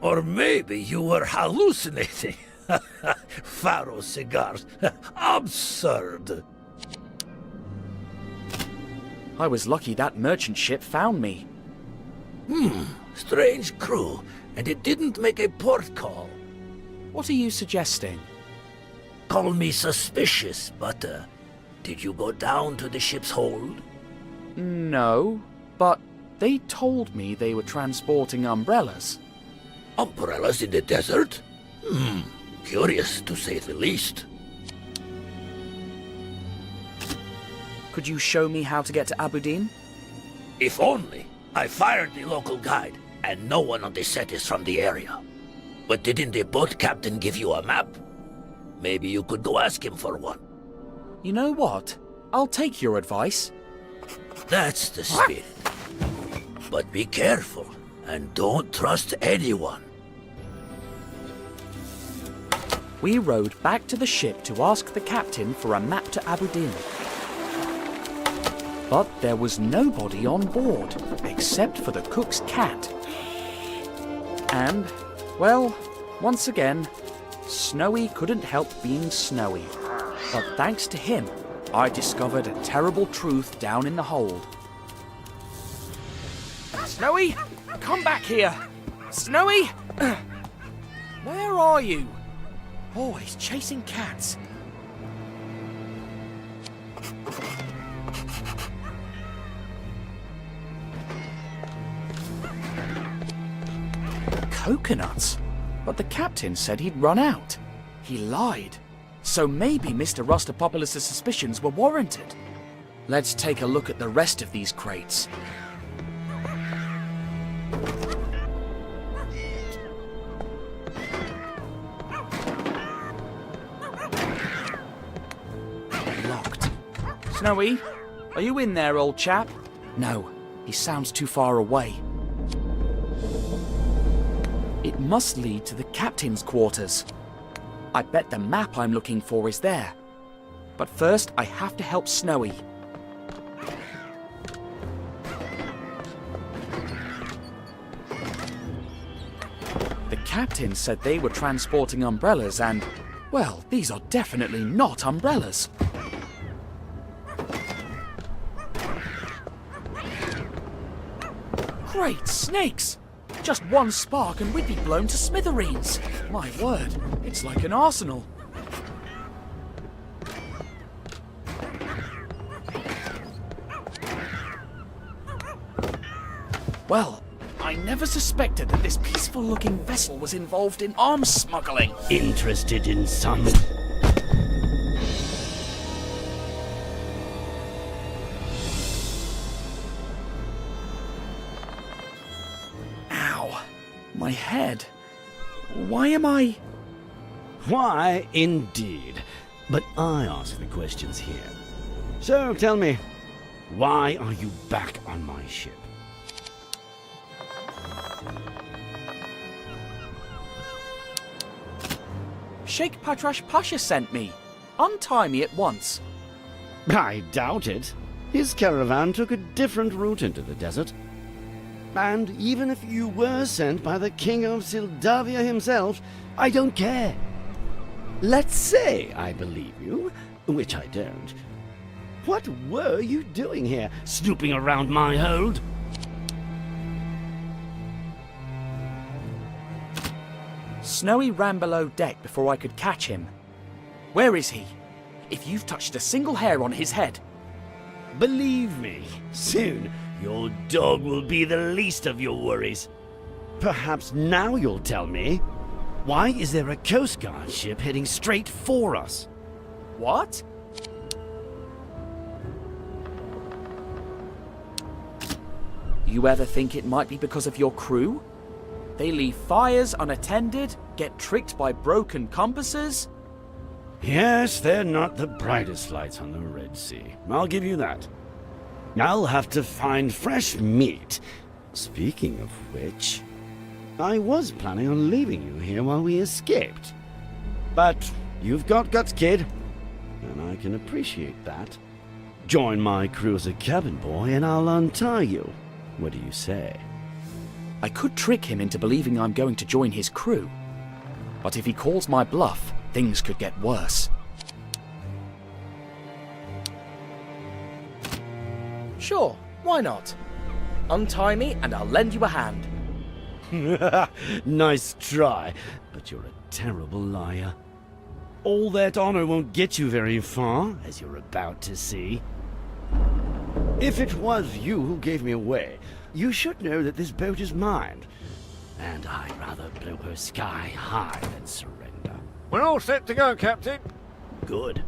B: Or maybe you were hallucinating. Pharaoh cigars. Absurd.
A: I was lucky that merchant ship found me.
B: Strange crew, and it didn't make a port call.
A: What are you suggesting?
B: Call me suspicious, but did you go down to the ship's hold?
A: No, but they told me they were transporting umbrellas.
B: Umbrellas in the desert? Curious to say the least.
A: Could you show me how to get to Aberdeen?
B: If only. I fired the local guide, and no one on the set is from the area. But didn't the boat captain give you a map? Maybe you could go ask him for one.
A: You know what? I'll take your advice.
B: That's the spirit. But be careful. and don't trust anyone.
A: We rowed back to the ship to ask the captain for a map to Abu Din. But there was nobody on board, except for the cook's cat. And, well, once again, Snowy couldn't help being Snowy. But thanks to him, I discovered a terrible truth down in the hold. Snowy, come back here! Snowy! Where are you? Always chasing cats. Coconuts? But the captain said he'd run out. He lied. So maybe Mr. Rustopopoulos' suspicions were warranted. Let's take a look at the rest of these crates. Locked. Snowy, are you in there, old chap? No, he sounds too far away. It must lead to the captain's quarters. I bet the map I'm looking for is there. But first, I have to help Snowy. The captain said they were transporting umbrellas and, well, these are definitely not umbrellas. Great snakes! Just one spark and we'd be blown to smithereens. My word, it's like an arsenal. Well, I never suspected that this peaceful-looking vessel was involved in arms smuggling.
I: Interested in some...
A: Ow. My head. Why am I...
I: Why, indeed. But I ask the questions here. So tell me, why are you back on my ship?
A: Sheikh Patrash Pasha sent me. Untie me at once.
I: I doubt it. His caravan took a different route into the desert. And even if you were sent by the King of Sildavia himself, I don't care. Let's say I believe you, which I don't. What were you doing here, snooping around my hold?
A: Snowy ran below deck before I could catch him. Where is he? If you've touched a single hair on his head...
I: Believe me, soon your dog will be the least of your worries. Perhaps now you'll tell me, why is there a Coast Guard ship heading straight for us?
A: What? You ever think it might be because of your crew? They leave fires unattended, get tricked by broken compasses?
I: Yes, they're not the brightest lights on the Red Sea. I'll give you that. I'll have to find fresh meat. Speaking of which, I was planning on leaving you here while we escaped. But you've got guts, kid, and I can appreciate that. Join my crew as a cabin boy and I'll untie you. What do you say?
A: I could trick him into believing I'm going to join his crew. But if he calls my bluff, things could get worse.
K: Sure, why not? Untie me and I'll lend you a hand.
I: Nice try, but you're a terrible liar. All that honor won't get you very far, as you're about to see. If it was you who gave me away, you should know that this boat is mine. And I'd rather blow her sky high than surrender.
J: We're all set to go, Captain.
I: Good.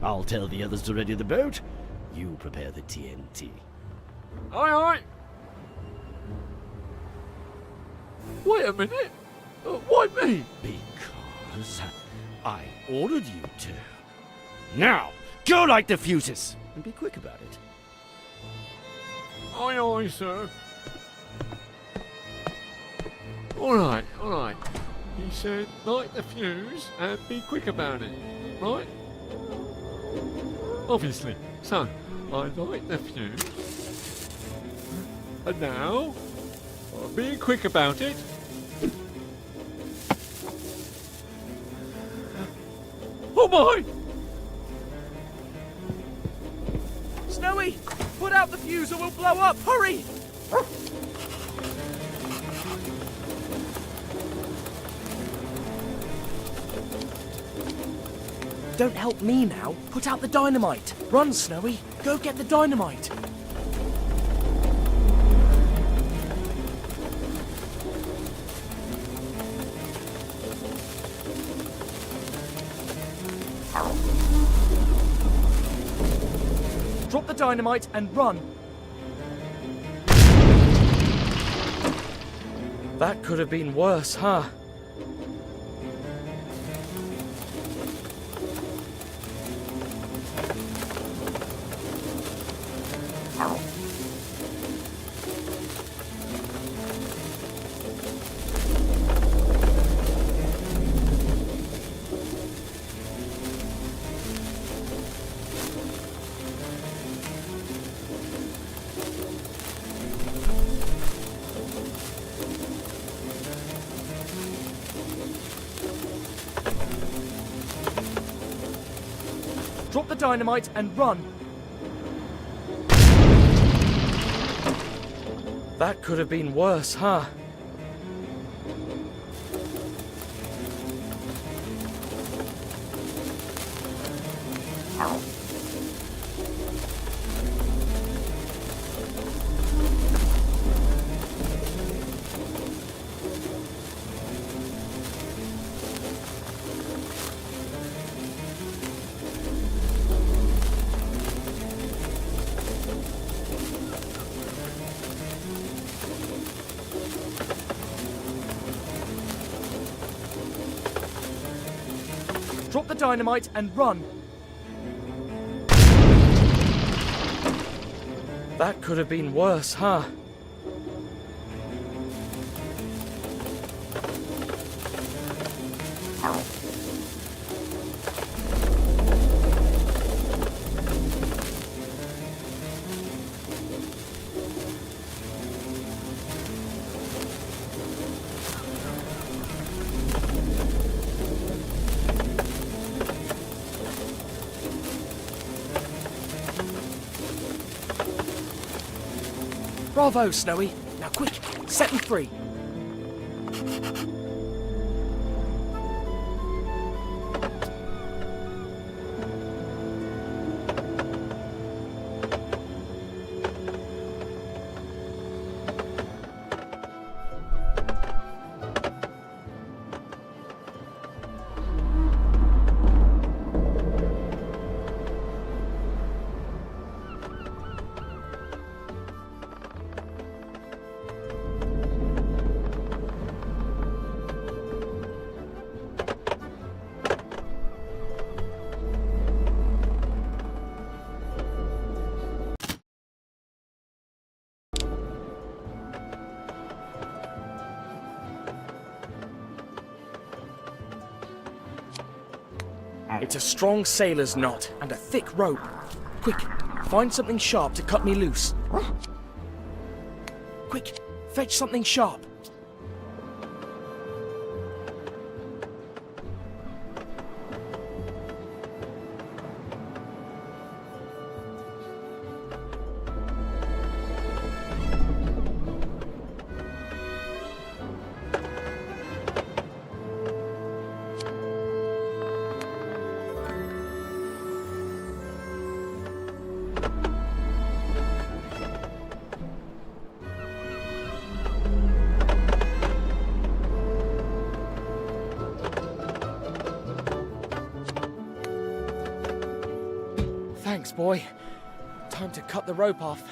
I: I'll tell the others to ready the boat. You prepare the TNT.
J: Aye, aye. Wait a minute. Why me?
I: Because I ordered you to. Now, go light the fuses, and be quick about it.
J: Aye, aye, sir. Alright, alright. He said light the fuse and be quick about it, right? Obviously. So, I light the fuse. And now, I'm being quick about it. Oh my!
A: Snowy, put out the fuse or we'll blow up. Hurry! Don't help me now. Put out the dynamite. Run, Snowy. Go get the dynamite. Drop the dynamite and run. That could have been worse, huh? Drop the dynamite and run. That could have been worse, huh? Drop the dynamite and run. That could have been worse, huh? Bravo, Snowy. Now quick, set them free. It's a strong sailor's knot and a thick rope. Quick, find something sharp to cut me loose. Quick, fetch something sharp. Thanks, boy. Time to cut the rope off.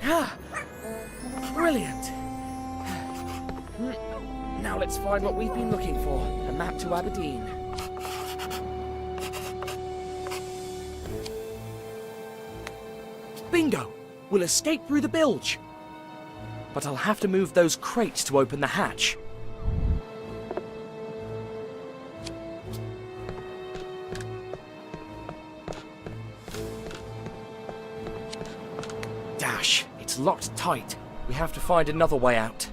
K: Ah! Brilliant! Now let's find what we've been looking for. A map to Aberdeen. Bingo! We'll escape through the bilge. But I'll have to move those crates to open the hatch. Dash, it's locked tight. We have to find another way out.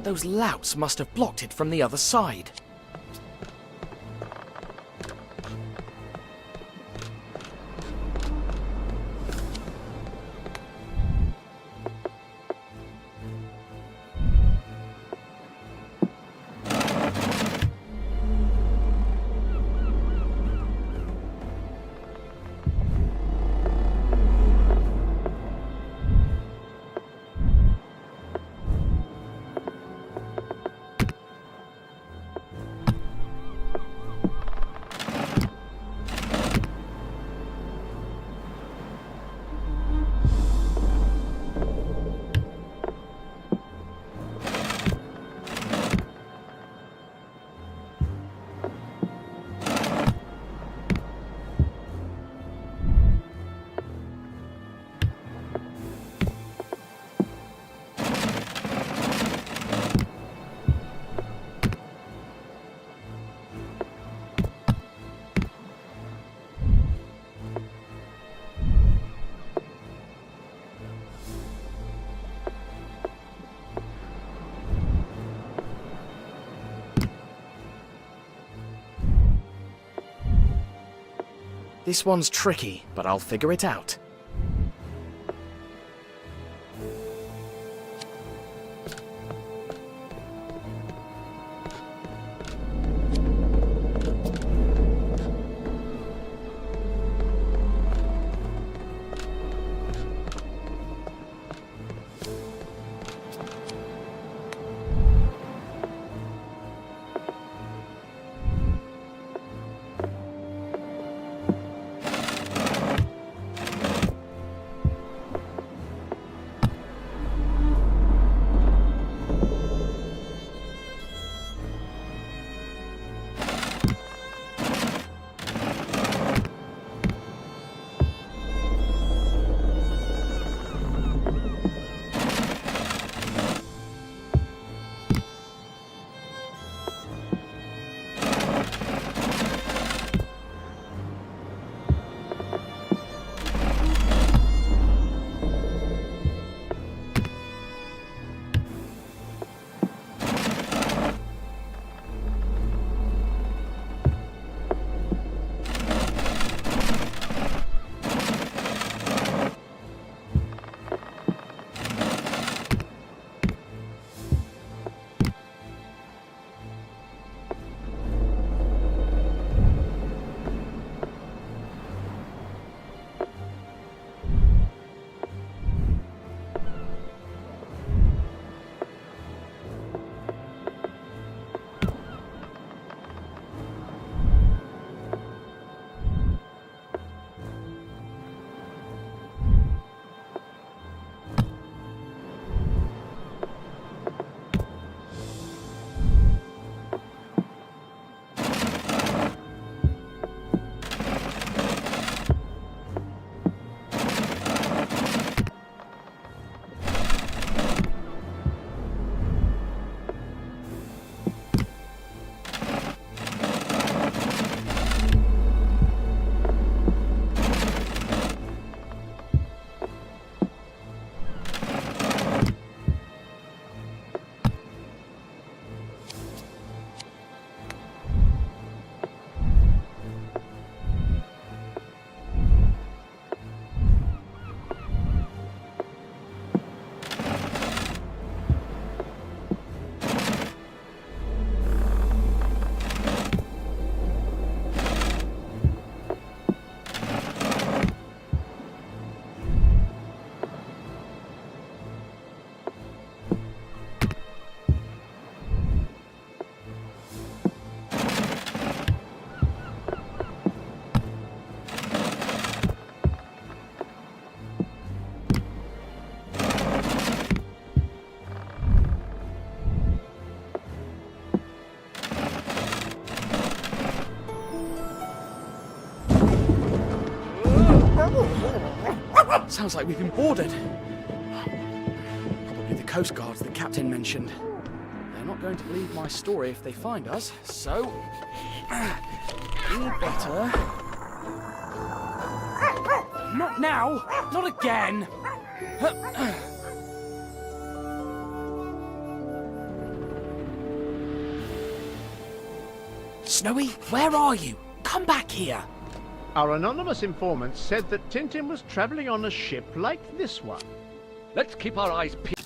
K: Those louts must have blocked it from the other side. This one's tricky, but I'll figure it out. Sounds like we've been boarded. Probably the Coast Guards the captain mentioned. They're not going to believe my story if they find us, so... we better... Not now! Not again! Snowy, where are you? Come back here.
L: Our anonymous informant said that Tintin was traveling on a ship like this one.
J: Let's keep our eyes peeled.